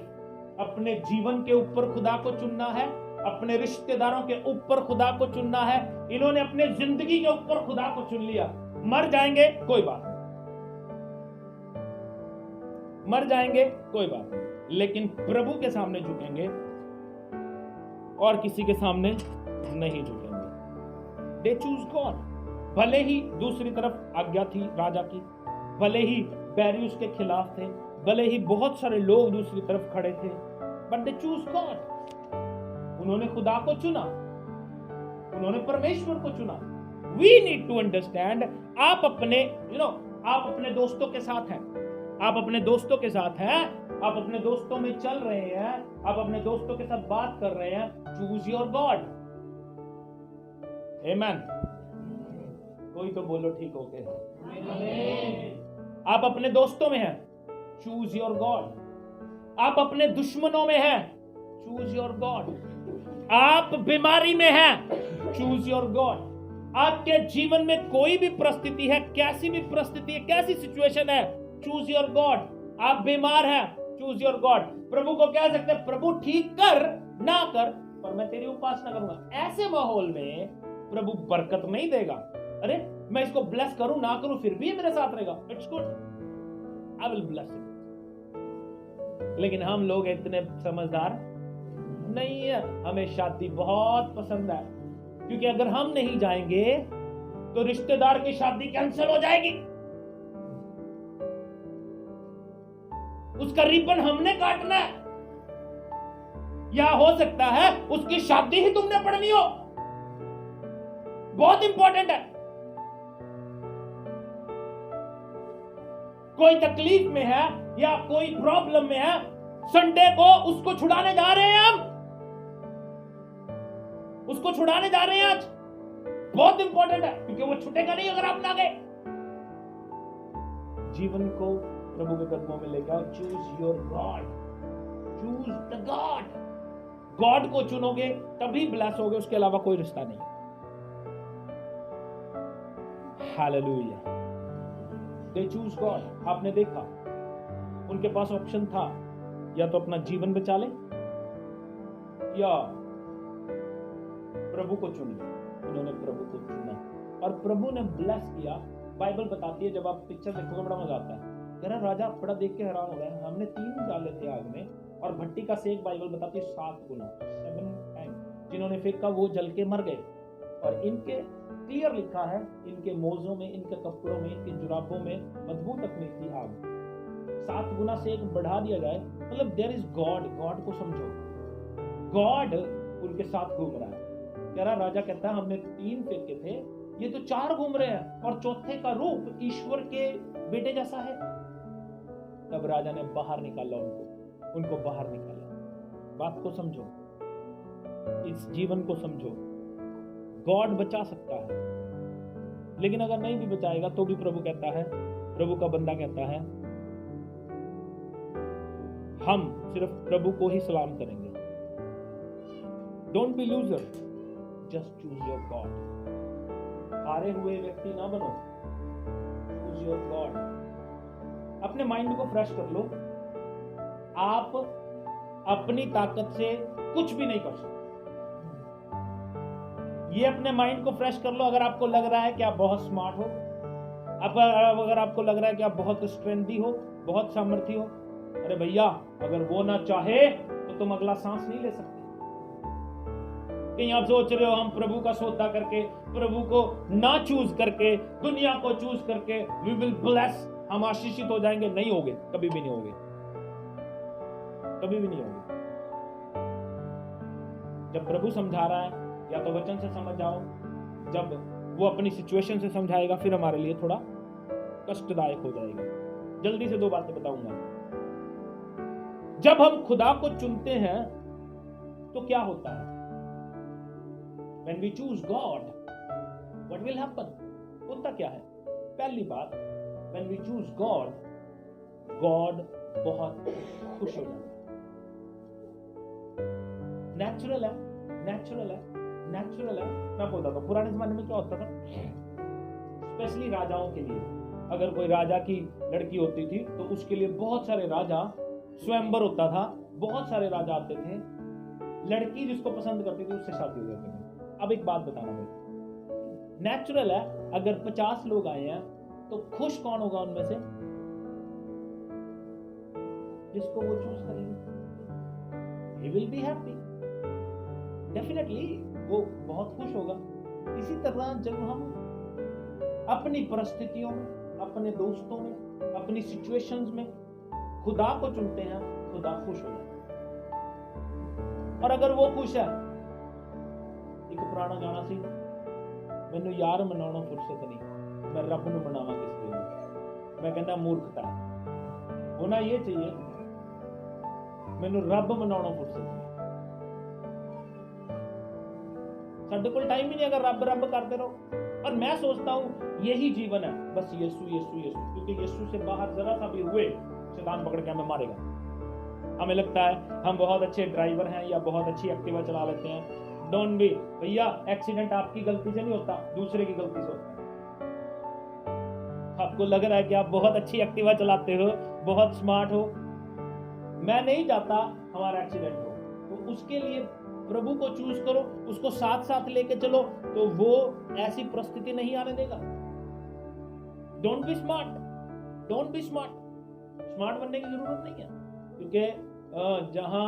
अपने जीवन के ऊपर खुदा को चुनना है, अपने रिश्तेदारों के ऊपर खुदा को चुनना है। इन्होंने अपने जिंदगी के ऊपर खुदा को चुन लिया। मर जाएंगे कोई बात नहीं, मर जाएंगे कोई बात नहीं, लेकिन प्रभु के सामने झुकेंगे और किसी के सामने नहीं झुकेंगे। दे चूज गॉड। भले ही दूसरी तरफ आज्ञा थी राजा की, भले ही बैरी उसके खिलाफ थे, भले ही बहुत सारे लोग दूसरी तरफ खड़े थे, बट दे चूज गॉड। उन्होंने खुदा को चुना, उन्होंने परमेश्वर को चुना। We need to understand. आप अपने आप अपने दोस्तों के साथ हैं, आप अपने दोस्तों के साथ हैं, आप अपने दोस्तों में चल रहे हैं, आप अपने दोस्तों के साथ बात कर रहे हैं, चूज योर गॉड। आमेन। कोई तो बोलो ठीक हो गए। आप अपने दोस्तों में हैं, चूज योर गॉड। आप अपने दुश्मनों में हैं, चूज योर गॉड। आप बीमारी में हैं, चूज योर गॉड। आपके जीवन में कोई भी परिस्थिति है, कैसी भी परिस्थिति है, कैसी सिचुएशन है, चूज योर गॉड। आप बीमार हैं, चूज योर गॉड। प्रभु को कह सकते हैं प्रभु ठीक कर ना कर, पर मैं तेरी उपासना करूंगा। ऐसे माहौल में प्रभु बरकत नहीं देगा। अरे मैं इसको ब्लेस करूं ना करूं फिर भी ये मेरे साथ रहेगा, it's good, I will bless it. लेकिन हम लोग इतने समझदार नहीं है। हमें शादी बहुत पसंद है, क्योंकि अगर हम नहीं जाएंगे तो रिश्तेदार की शादी कैंसिल हो जाएगी, उसका रिबन हमने काटना है, या हो सकता है उसकी शादी ही तुमने पढ़नी हो। बहुत इंपॉर्टेंट है। कोई तकलीफ में है या कोई प्रॉब्लम में है, संडे को उसको छुड़ाने जा रहे हैं, हम उसको छुड़ाने जा रहे हैं आज। बहुत इंपॉर्टेंट है, क्योंकि वो छूटेगा नहीं अगर आप ना गए। जीवन को प्रभु के कदमों में लेकर choose your God, choose the God. God को चुनोगे तभी ब्लेस होगे, उसके अलावा कोई रिश्ता नहीं। हालेलुया। दे चूज गॉड। आपने देखा उनके पास ऑप्शन था, या तो अपना जीवन बचा ले या प्रभु को चुन ले। उन्होंने प्रभु को चुना और प्रभु ने ब्लेस किया। बाइबल बताती है, जब आप पिक्चर देखोगे बड़ा मजा आता है। कह रहा राजा बड़ा देख के हैरान हो गया, हमने 3 डाले थे आग में और भट्टी का सेक बाइबल बताती है 7 गुना, 7 टाइम। जिन्होंने फेंका वो जल के मर गए। और इनके क्लियर लिखा है, इनके मोजों में, इनके कपड़ों में, इनके जुराबों में बदबू तक नहीं थी आग। 7 गुना सेक बढ़ा दिया जाए, मतलब देयर इज गॉड। गॉड को समझो, गॉड उनके साथ घूम रहा है। कह रहा राजा कहता है हमने 3 फेंके थे, ये तो 4 घूम रहे हैं, और चौथे का रूप ईश्वर के बेटे जैसा है। तब राजा ने बाहर निकाला उनको बाहर निकाला। बात को समझो, इस जीवन को समझो। गॉड बचा सकता है, लेकिन अगर नहीं भी बचाएगा तो भी प्रभु कहता है, प्रभु का बंदा कहता है हम सिर्फ प्रभु को ही सलाम करेंगे। Don't be loser, just choose your God. हारे हुए व्यक्ति ना बनो, चूज योर गॉड। अपने माइंड को फ्रेश कर लो। आप अपनी ताकत से कुछ भी नहीं कर सकते। ये अपने माइंड को फ्रेश कर लो। अगर आपको लग रहा है कि आप बहुत स्मार्ट हो, अगर आपको लग रहा है कि आप बहुत स्ट्रेंथी हो, बहुत सामर्थ्य हो, अरे भैया अगर वो ना चाहे तो तुम अगला सांस नहीं ले सकते। कहीं आप सोच रहे हो हम प्रभु का सौदा करके, प्रभु को ना चूज करके, दुनिया को चूज करके वी विल ब्लेस, हम आशीषित हो जाएंगे। नहीं होगे, कभी भी नहीं होगे, कभी भी नहीं होगे। जब प्रभु समझा रहा है, या तो वचन से समझ जाओ, जब वो अपनी सिचुएशन से समझाएगा फिर हमारे लिए थोड़ा कष्टदायक हो जाएगा। जल्दी से 2 बातें बताऊंगा। जब हम खुदा को चुनते हैं तो क्या होता है? When we choose God, what will happen? होता क्या है? पहली बात, when we choose God, God बहुत खुश हो जाता है। नेचुरल है, नेचुरल है, नेचुरल है। मैं बोलता था पुराने जमाने में क्या होता था, स्पेशली राजाओं के लिए, अगर कोई राजा की लड़की होती थी तो उसके लिए बहुत सारे राजा, स्वयंवर होता था, बहुत सारे राजा आते थे, लड़की जिसको पसंद करती थी उससे शादी हो जाती थी। अब एक बात बताना भाई, नेचुरल है, अगर 50 लोग आए हैं तो खुश कौन होगा उनमें से? जिसको वो चूज करेंगे। He will be happy, definitely वो बहुत खुश होगा। इसी तरह जब हम अपनी परिस्थितियों में, अपने दोस्तों में, अपनी सिचुएशंस में खुदा को चुनते हैं, खुदा खुश हो जाता है। और अगर वो खुश है, एक पुराना गाना सी, मैनू यार मनाना फुर्सत नहीं, मैं रब नूं मनावा किस वे। मैं कहना मूर्खता है। होना ये चाहिए मैनू रब मनाना फुर्सत नहीं, साडे कोल टाइम ही नहीं अगर रब रब करते रहो। और मैं सोचता हूं यही जीवन है, बस यीशु यीशु यीशु, क्योंकि यीशु से बाहर जरा सा भी हुए शैतान पकड़ के हमें मारेगा। हमें लगता है हम बहुत अच्छे ड्राइवर हैं या बहुत अच्छी एक्टिवा चला लेते हैं, डोंट बी भैया, एक्सीडेंट आपकी गलती से नहीं होता, दूसरे की गलती से होता है। आपको लग रहा है कि आप बहुत अच्छी एक्टिवा चलाते हो, बहुत स्मार्ट हो, मैं नहीं चाहता हमारा एक्सीडेंट हो, तो उसके लिए प्रभु को चूज करो, उसको साथ साथ लेके चलो, तो वो ऐसी परिस्थिति नहीं आने देगा। Don't be smart, don't be smart, smart बनने की जरूरत नहीं है, क्योंकि जहां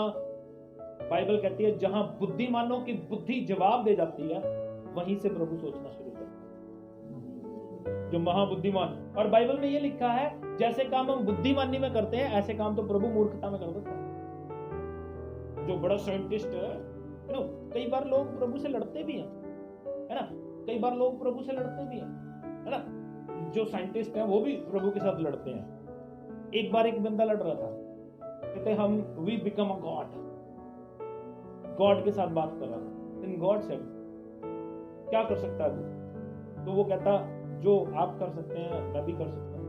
बाइबल कहती है जहां बुद्धिमानों की बुद्धि जवाब दे जाती है, वहीं से प्रभु सोचना शुरू करता है, जो महाबुद्धिमान। और बाइबल में ये लिखा है जैसे काम हम बुद्धिमानी में करते हैं, ऐसे काम तो प्रभु मूर्खता में कर देता है। जो बड़ा साइंटिस्ट है ना, कई बार लोग प्रभु से लड़ते भी हैं, है ना, कई बार लोग प्रभु से लड़ते भी हैं, है ना, जो साइंटिस्ट हैं वो भी प्रभु के साथ लड़ते हैं। एक बार एक बंदा लड़ रहा था, कहते हम we become a God, God के साथ बात कर रहा था। इन गॉड सेड क्या कर सकता है तू? तो वो कहता जो आप कर सकते हैं मैं भी कर सकता हूं।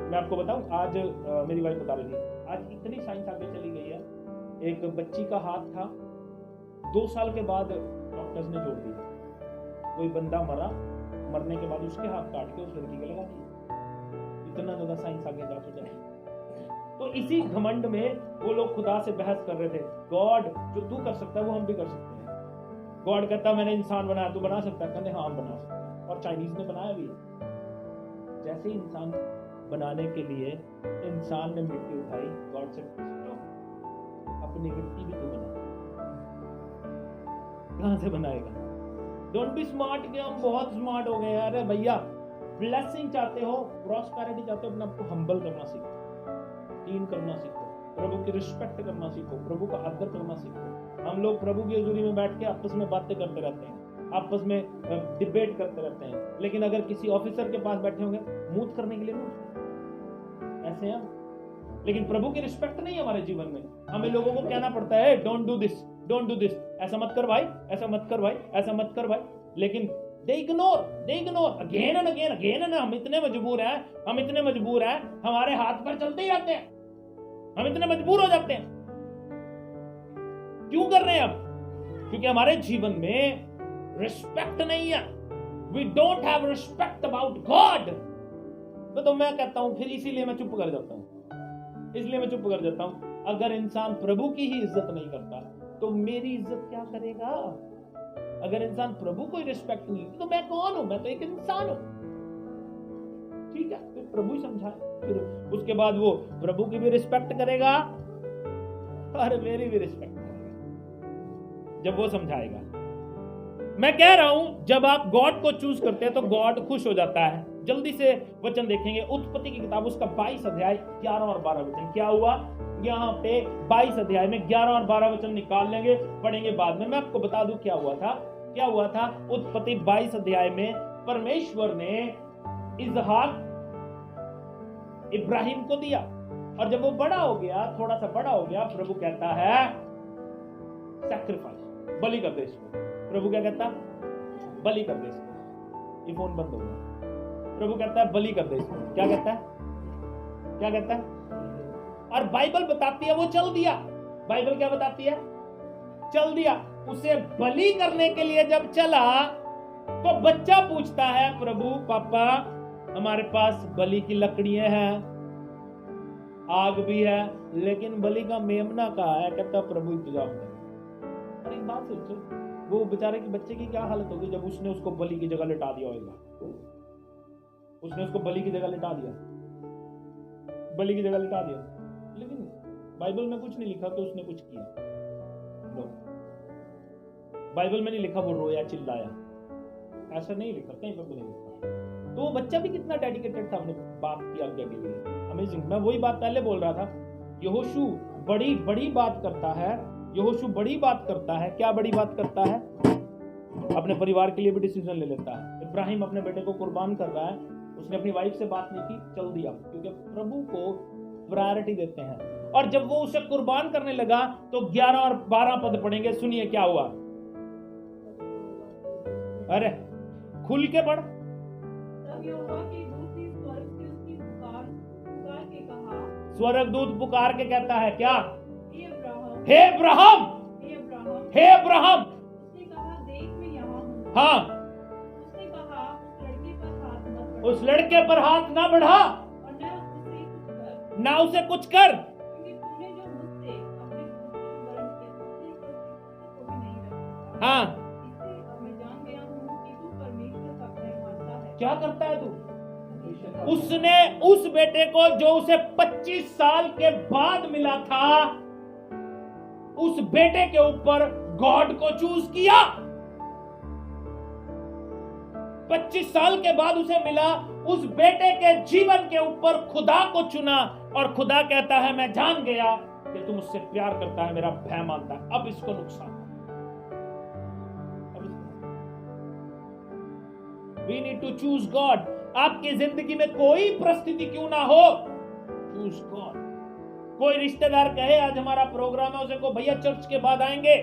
मैं आपको बताऊं, आज मेरी वाइफ बता रही थी, आज इतनी साइंस आगे चली गई है। एक बच्ची का हाथ था, 2 साल के बाद डॉक्टर्स ने जोड़ दिया, कोई बंदा मरा, मरने के बाद उसके हाथ काट के उस लड़की के लगा दिया। इतना ज्यादा साइंस आगे जा चुका है। तो इसी घमंड में वो लोग खुदा से बहस कर रहे थे, गॉड जो तू कर सकता है वो हम भी कर सकते हैं। गॉड कहता मैंने इंसान बनाया, तू बना सकता है? कहते हाँ बना सकता है, और चाइनीज ने बनाया भी। जैसे इंसान बनाने के लिए इंसान ने मिट्टी उठाई, गॉड से अपनी मिट्टी भी तो बना, कहां से बनाएगा? डोंट बी स्मार्ट कि हम बहुत स्मार्ट हो गए यार। अरे भैया, ब्लेसिंग चाहते हो, प्रॉस्पेरिटी चाहते हो, अपने आपको हम्बल करना सीखो, टीम करना सीखो, प्रभु की रिस्पेक्ट करना सीखो, प्रभु का आदर करना सीखो। हम लोग प्रभु की हजूरी में बैठ के आपस में बातें करते रहते हैं, आपस में डिबेट करते रहते हैं, लेकिन अगर किसी ऑफिसर के पास बैठे होंगे मूत करने के लिए नहीं, ऐसे हैं। लेकिन प्रभु की रिस्पेक्ट नहीं है हमारे जीवन में। हमें लोगों को कहना पड़ता है don't do this, don't do this, ऐसा मत कर भाई, ऐसा मत कर भाई, ऐसा मत कर भाई, लेकिन दे इग्नोर अगेन एंड अगेन। हम इतने मजबूर हैं, हमारे हाथ पर चलते ही रहते हैं, हम इतने मजबूर हो जाते हैं। क्यों कर रहे हैं हम? क्योंकि हमारे जीवन में रिस्पेक्ट नहीं है। We don't have respect about God. तो मैं कहता हूं फिर इसीलिए मैं चुप कर जाता हूं, इसलिए मैं चुप कर जाता हूं। अगर इंसान प्रभु की ही इज्जत नहीं करता तो मेरी इज्जत क्या करेगा? अगर इंसान प्रभु को ही रिस्पेक्ट नहीं तो मैं कौन हूं? मैं तो एक इंसान हूं। ठीक है, फिर प्रभु ही समझाए, फिर उसके बाद वो प्रभु की भी रिस्पेक्ट करेगा और मेरी भी रिस्पेक्ट करेगा जब वो समझाएगा। मैं कह रहा हूं जब आप गॉड को चूज करते हैं तो गॉड खुश हो जाता है। जल्दी से वचन देखेंगे, उत्पत्ति की किताब उसका 22 अध्याय 11 और 12 वचन। क्या हुआ यहाँ पे? 22 अध्याय में 11 और 12 वचन निकाल लेंगे, पढ़ेंगे बाद में। मैं आपको बता दूं क्या हुआ था। उत्पत्ति 22 अध्याय में परमेश्वर ने इसहाक इब्राहिम को दिया, और जब वो बड़ा हो गया, थोड़ा सा बड़ा हो गया, प्रभु कहता है सैक्रिफाइस, बलि कर दे इसको। प्रभु क्या कहता? बलि कर दे इसको। ये फोन बंद हो गया। प्रभु कहता है बलि कर दे इसको। क्या कहता है? और बाइबल बताती है वो चल दिया। बाइबल क्या बताती है? चल दिया। उसे बलि करने के लिए जब चला तो बच्चा पूछता है, प्रभु पापा हमारे पास बलि की लकड़ियां हैं, आग भी है, लेकिन बलि का मेमना कहाँ है? कहता प्रभु इंतजाम कर। और एक बात सोचो, वो बेचारे के बच्चे की क्या हालत होगी जब उसने उसको बलि की जगह लिटा दिया होगा। उसने उसको बलि की जगह लिटा दिया, लेकिन बाइबल में कुछ नहीं लिखा कि उसने कुछ किया। बाइबल में नहीं लिखा वो रोया चिल्लाया, ऐसा नहीं लिखा, कहीं पर भी नहीं लिखा। तो वो बच्चा भी कितना डेडिकेटेड था अपने बाप की आज्ञा के लिए। अमेजिंग। मैं वही बात पहले बोल रहा था, यहोशू बड़ी बात करता है। यहोशू बड़ी बात करता है। क्या बड़ी बात करता है? अपने परिवार के लिए भी डिसीजन ले लेता है। इब्राहिम अपने बेटे को कुर्बान कर रहा है, उसने अपनी वाइफ से बात नहीं की, चल दिया, क्योंकि प्रभु को प्रायोरिटी देते हैं। और जब वो उसे कुर्बान करने लगा तो 11 और 12 पद पढ़ेंगे, सुनिए क्या हुआ। अरे खुल के पढ़। तब यहोवा के दूत ने स्वर्ग से उसकी पुकार के कहा, स्वर्गदूत पुकार के कहता है क्या? हे अब्राहम, हे अब्राहम, हे अब्राहम। हे अब्राहम। उसने कहा, देख मैं यहाँ हूँ। हाँ, उसने कहा, उस लड़के पर हाथ ना बढ़ा और ना उसे कुछ कर, क्योंकि तूने जो मुझसे अपने पुत्र वरण के पुत्र को भी नहीं रखा। हाँ, इससे अब मैं जान गया हूँ कि तू परमेश्वर का भय मानता है। क्या करता है तू? उसने उस बेटे को जो उसे 25 साल के बाद मिला था, उस बेटे के ऊपर गॉड को चूज किया। 25 साल के बाद उसे मिला, उस बेटे के जीवन के ऊपर खुदा को चुना, और खुदा कहता है मैं जान गया कि तुम मुझसे प्यार करता है, मेरा भय मानता है। अब इसको नुकसान, we need to choose God. आपकी जिंदगी में कोई परिस्थिति क्यों ना हो, चूज गॉड। कोई रिश्तेदार कहे आज हमारा प्रोग्राम है, उसे को भैया चर्च के बाद आएंगे,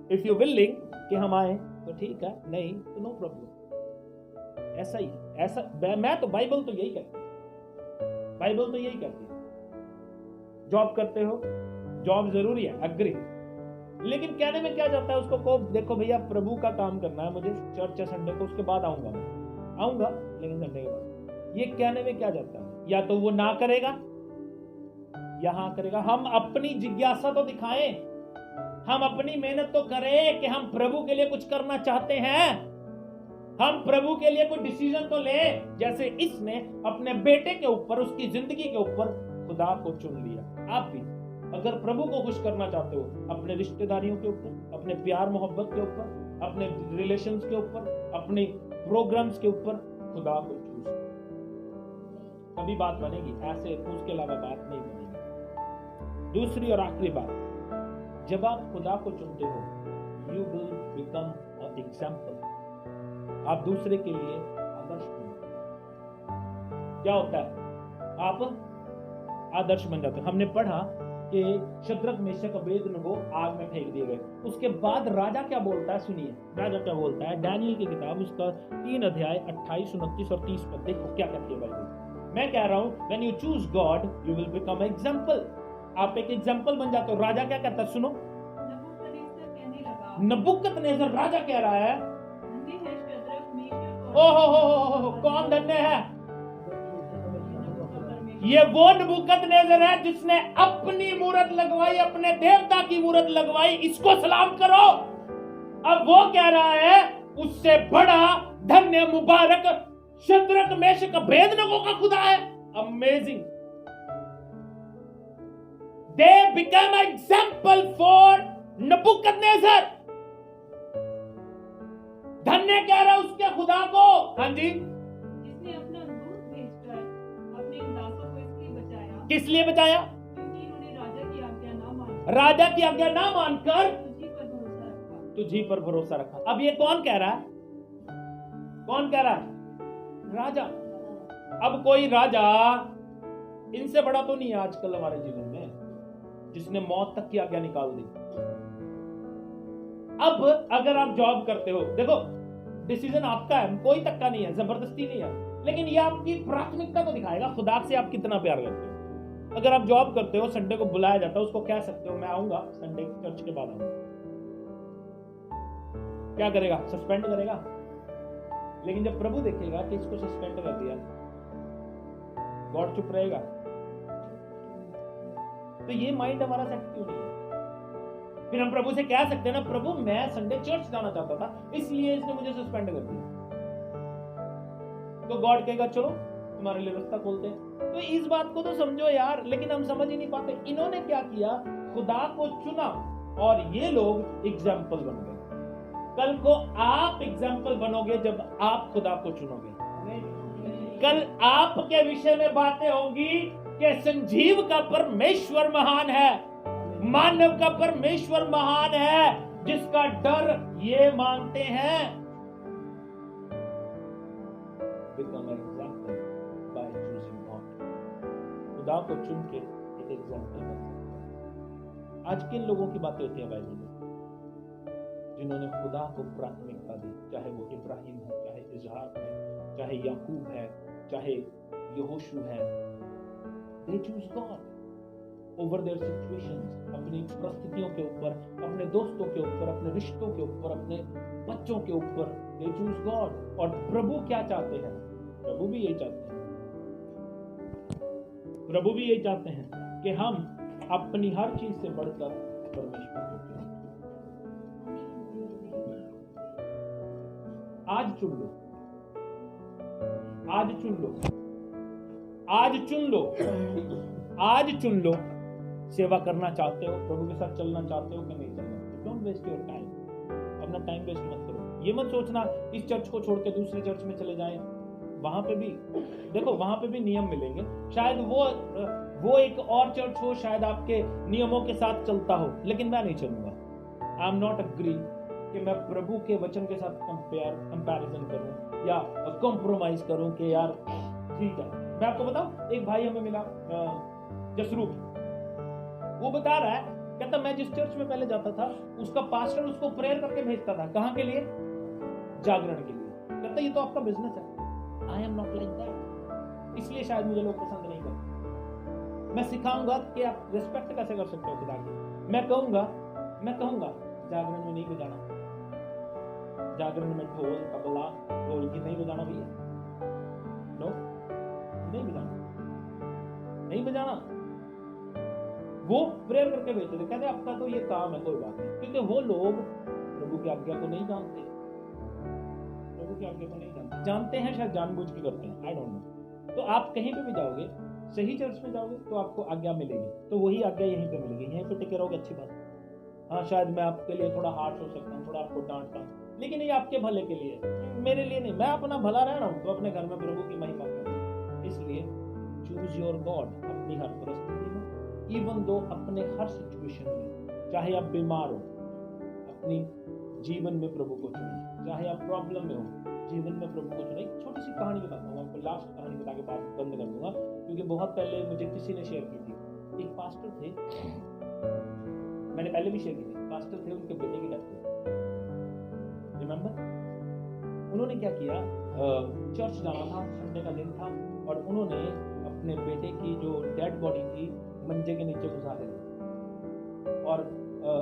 इफ यू विलिंग कि हम आए तो ठीक है, नहीं तो नो प्रॉब्लम। ऐसा ही, ऐसा मैं तो बाइबल तो यही कहती है, बाइबल तो यही कहती है। जॉब करते हो, जॉब जरूरी है, एग्री, लेकिन कहने में क्या जाता है उसको को देखो भैया प्रभु का काम करना है, मुझे चर्च है संडे को, उसके बाद आऊंगा, मैं आऊंगा लेकिन संडे के बाद। ये कहने में क्या जाता है? या तो वो ना करेगा या हाँ करेगा। हम अपनी जिज्ञासा तो दिखाएं, हम अपनी मेहनत तो करें कि हम प्रभु के लिए कुछ करना चाहते हैं, हम प्रभु के लिए कोई डिसीजन तो लें। जैसे इसने अपने बेटे के ऊपर, उसकी जिंदगी के ऊपर खुदा को चुन लिया। आप भी अगर प्रभु को खुश करना चाहते हो, अपने रिश्तेदारियों के ऊपर, अपने प्यार मोहब्बत के ऊपर, अपने रिलेशंस के ऊपर, अपने प्रोग्राम्स के ऊपर खुदा को चूज, तभी बात बनेगी, ऐसे उसके अलावा बात नहीं बनेगी। दूसरी और आखिरी बात, जब आप खुदा को चुनते हो, you will become a example. आप दूसरे के लिए आदर्श बनते हो। क्या होता है? आप आदर्श बन जाते हो। हमने पढ़ा कि शद्रक मेशक अबेदनगो आग में फेंक दिए गए। उसके बाद राजा क्या बोलता है, सुनिए राजा क्या बोलता है। डैनियल की किताब उसका 3 अध्याय 28, 29 और 30 पद, देखो क्या कहती है बाइबल। मैं कह रहा हूं, when you choose God you will become example. आप एक एग्जाम्पल बन जाते हो। राजा क्या कहता है, सुनो। नबूकदनेस्सर राजा कह रहा है, ओहो कौन धन्य है? ये वो नबूकदनेस्सर है जिसने अपनी मूरत लगवाई, अपने देवता की मूरत लगवाई, इसको सलाम करो। अब वो कह रहा है उससे बड़ा धन्य मुबारक शद्रक मेशक अबेदनगो का खुदा है। Amazing. They become example for Nebuchadnezzar. धन्य कह रहा है उसके खुदा को। हाँ जी, जिसने अपना दूत भेजकर अपने इन दासों को इसलिए बचाया। किस लिए बचाया? क्योंकि इन्होंने राजा की आज्ञा ना मानी, राजा की आज्ञा ना मानकर तुझी पर भरोसा रखा। अब ये कौन कह रहा है? कौन कह रहा है? राजा। अब कोई राजा इनसे बड़ा तो नहीं है आजकल हमारे जीवन में, जिसने मौत तक की आज्ञा निकाल दी। अब अगर आप जॉब करते हो, देखो डिसीजन आपका है, कोई तक्का नहीं है, जबरदस्ती नहीं है, लेकिन ये आपकी प्राथमिकता को दिखाएगा खुदा से आप कितना प्यार करते हो। अगर आप जॉब करते हो, संडे को बुलाया जाता है, उसको कह सकते हो मैं आऊंगा संडे चर्च के बाद आऊंगा। क्या करेगा? सस्पेंड करेगा। लेकिन जब प्रभु देखेगा कि इसको सस्पेंड कर दिया, गॉड चुप रहेगा। तो ये माइंड हमारा सेट क्यों नहीं है? फिर हम प्रभु से कह सकते हैं ना, प्रभु मैं संडे चर्च जाना चाहता था, इसलिए इसने मुझे सस्पेंड कर दिया। तो गॉड कहेगा चलो तुम्हारे लिए रास्ता खोलते हैं। तो इस बात को तो समझो यार, लेकिन हम समझ ही नहीं पाते। इन्होंने क्या किया? खुदा को चुना और ये लोग एग्जाम्पल बन गए। कल को आप एग्जाम्पल बनोगे जब आप खुदा को चुनोगे। कल आपके विषय में बातें होंगी कि संजीव का परमेश्वर महान है, मानव का परमेश्वर महान है, जिसका डर ये मानते हैं। खुदा को चुन के एक एग्जाम्पल बन सकते हैं। आज किन लोगों की बातें होती है बाइबल में जिन्होंने खुदा को प्राथमिकता दी, चाहे वो इब्राहिम है, चाहे इजहाक है, चाहे याकूब है, चाहे यहोशू है। They choose God over their situations, अपनी परिस्थितियों के ऊपर, अपने दोस्तों के ऊपर, अपने रिश्तों के ऊपर, अपने बच्चों के ऊपर। दे चूज गॉड। और प्रभु क्या चाहते हैं? प्रभु भी यही चाहते हैं, प्रभु भी यही चाहते हैं कि हम अपनी हर चीज से बढ़कर परमेश्वर को चुनें। आज चुन लो, आज चुन लो, आज चुन लो, आज चुन लो। सेवा करना चाहते हो, प्रभु के साथ चलना चाहते हो कि नहीं चलना? डोंट वेस्ट योर टाइम, अपना टाइम वेस्ट मत करो। ये मत सोचना इस चर्च को छोड़ के दूसरे चर्च में चले जाएं। वहां पे भी देखो, वहां पे भी नियम मिलेंगे। शायद वो एक और चर्च हो, शायद आपके नियमों के साथ चलता हो, लेकिन मैं नहीं चलूंगा। आई एम नॉट अग्री कि मैं प्रभु के वचन के साथ कंपैरिजन करूं या कॉम्प्रोमाइज करूं कि यार ठीक है। मैं आपको बताऊं, एक भाई हमें मिला जसरूप, वो बता रहा है, कहता मैं जिस चर्च में पहले जाता था उसका पास्टर उसको प्रेयर करके भेजता था। कहां के लिए? जागरण के लिए। कहता ये तो आपका बिजनेस है। I am not like that, इसलिए शायद मुझे लोग पसंद नहीं करते। मैं सिखाऊंगा कि आप रिस्पेक्ट कैसे कर सकते हो खुदा की। मैं कहूंगा जागरण में नहीं बजाना, जागरण में ढोल तबला ढोलकी नहीं बजाना भैया, नो नहीं बजाना। वो प्रेयर करके भेजते थे, कहते आपका तो ये काम है, कोई बात नहीं। क्योंकि वो लोग प्रभु की आज्ञा को नहीं जानते, प्रभु की आज्ञा को नहीं जानते हैं, शायद जानबूझ के करते हैं, आई डोंट नो। तो आप कहीं पे भी जाओगे, सही चर्च में जाओगे तो आपको आज्ञा मिलेगी, तो वही आज्ञा यहीं पे मिलेगी, यहीं पे टिके रहोगे, अच्छी बात। हाँ, शायद मैं आपके लिए थोड़ा हार्श हो सकता हूँ, थोड़ा आपको डांटता हूँ, लेकिन ये आपके भले के लिए, मेरे लिए नहीं। मैं अपना भला रह रहा हूँ तो अपने घर में प्रभु की महिमा करूँ। इसलिए चूज योर गॉड अपनी हर परिस्थिति में, इवन दो अपने हर सिचुएशन में। चाहे आप बीमार हो, अपनी जीवन में प्रभु को चुनें। चाहे आप प्रॉब्लम में हो, जीवन में प्रभु को चुनें। एक छोटी सी कहानी बताता हूँ आपको, लास्ट कहानी बता के बात बंद कर दूंगा, क्योंकि बहुत पहले मुझे किसी ने शेयर की थी। एक पास्टर थे, मैंने पहले भी शेयर की थी, पास्टर थे, उनके बेटे की डेथ हुई, रिमेंबर? उन्होंने क्या किया, चर्च जाना था, संडे का दिन था, और उन्होंने अपने बेटे की जो डेड बॉडी थी मंजे के नीचे घुसा दी और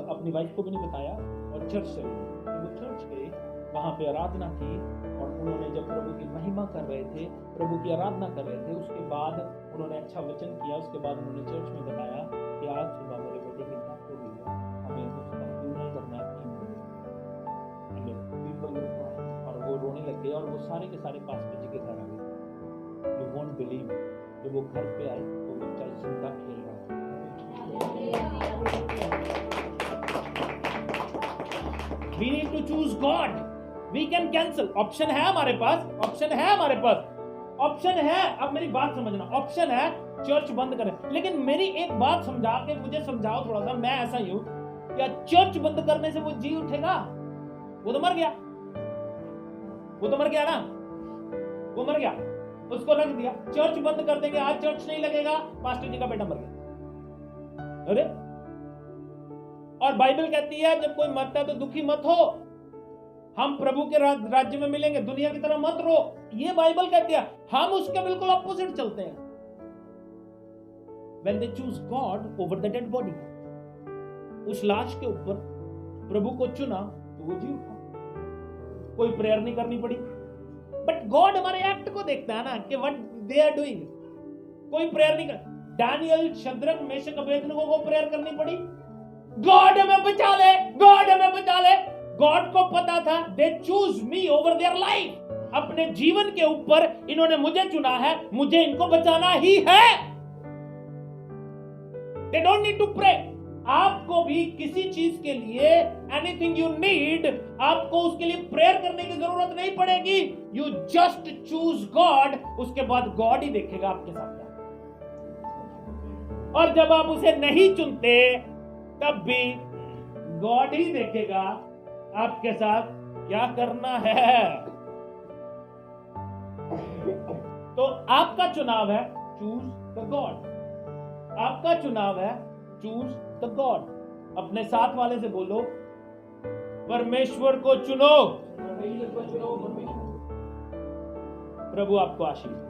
अपनी वाइफ को भी नहीं बताया, और चर्च चले गए। वो चर्च गए, वहाँ पे आराधना थी, और उन्होंने जब प्रभु की महिमा कर रहे थे, प्रभु की आराधना कर रहे थे, उसके बाद उन्होंने अच्छा वचन किया। उसके बाद उन्होंने चर्च में बताया कि आज सुबह मेरे बेटे की डेथ हो गई है, हमें उसका फ्यूनरल करना है, और वो रोने लग गए, और वो सारे के सारे पास्टर जी के घर आ गए। यू वोंट बिलीव, जब वो घर पे आए तो बच्चा जिंदा खेल रहा था। We need to choose God. We can cancel. Option है हमारे पास, ऑप्शन है हमारे पास, ऑप्शन है। अब मेरी बात समझना, ऑप्शन है चर्च बंद करें, लेकिन मेरी एक बात समझा के मुझे समझाओ थोड़ा सा। मैं ऐसा ही हूं, क्या चर्च बंद करने से वो जी उठेगा? वो तो मर गया, वो तो मर गया ना, वो मर गया, उसको रख दिया। चर्च बंद कर देंगे, आज चर्च नहीं लगेगा, पास्टर जी का बेटा मर गया। अरे, और बाइबल कहती है जब कोई मरता है तो दुखी मत हो, हम प्रभु के राज्य में मिलेंगे, दुनिया की तरह मत रो। ये बाइबल कहती है, हम उसके बिल्कुल अपोजिट चलते हैं। When they choose God over the dead body, उस लाश के ऊपर प्रभु को चुना तो वो जी उठा, कोई प्रेयर नहीं करनी पड़ी। बट गॉड हमारे एक्ट को देखता है ना, कि व्हाट दे आर डूइंग। कोई प्रेयर नहीं कर, दानियल, शद्रक, मेशक, अबेदनगो को प्रेयर करनी पड़ी। गॉड हमें बचा ले, गॉड हमें बचा ले। गॉड को पता था, they choose me over their life. अपने जीवन के ऊपर इन्होंने मुझे चुना है, मुझे इनको बचाना ही है। They don't need to pray. आपको भी किसी चीज के लिए, एनीथिंग यू नीड, आपको उसके लिए प्रेयर करने की जरूरत नहीं पड़ेगी। यू जस्ट चूज गॉड, उसके बाद गॉड ही देखेगा आपके साथ क्या। और जब आप उसे नहीं चुनते तब भी गॉड ही देखेगा आपके साथ क्या करना है। तो आपका चुनाव है, चूज द गॉड। आपका चुनाव है, चूज द गॉड। अपने साथ वाले से बोलो, परमेश्वर को चुनो। प्रभु आपको आशीष दे।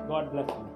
God bless you.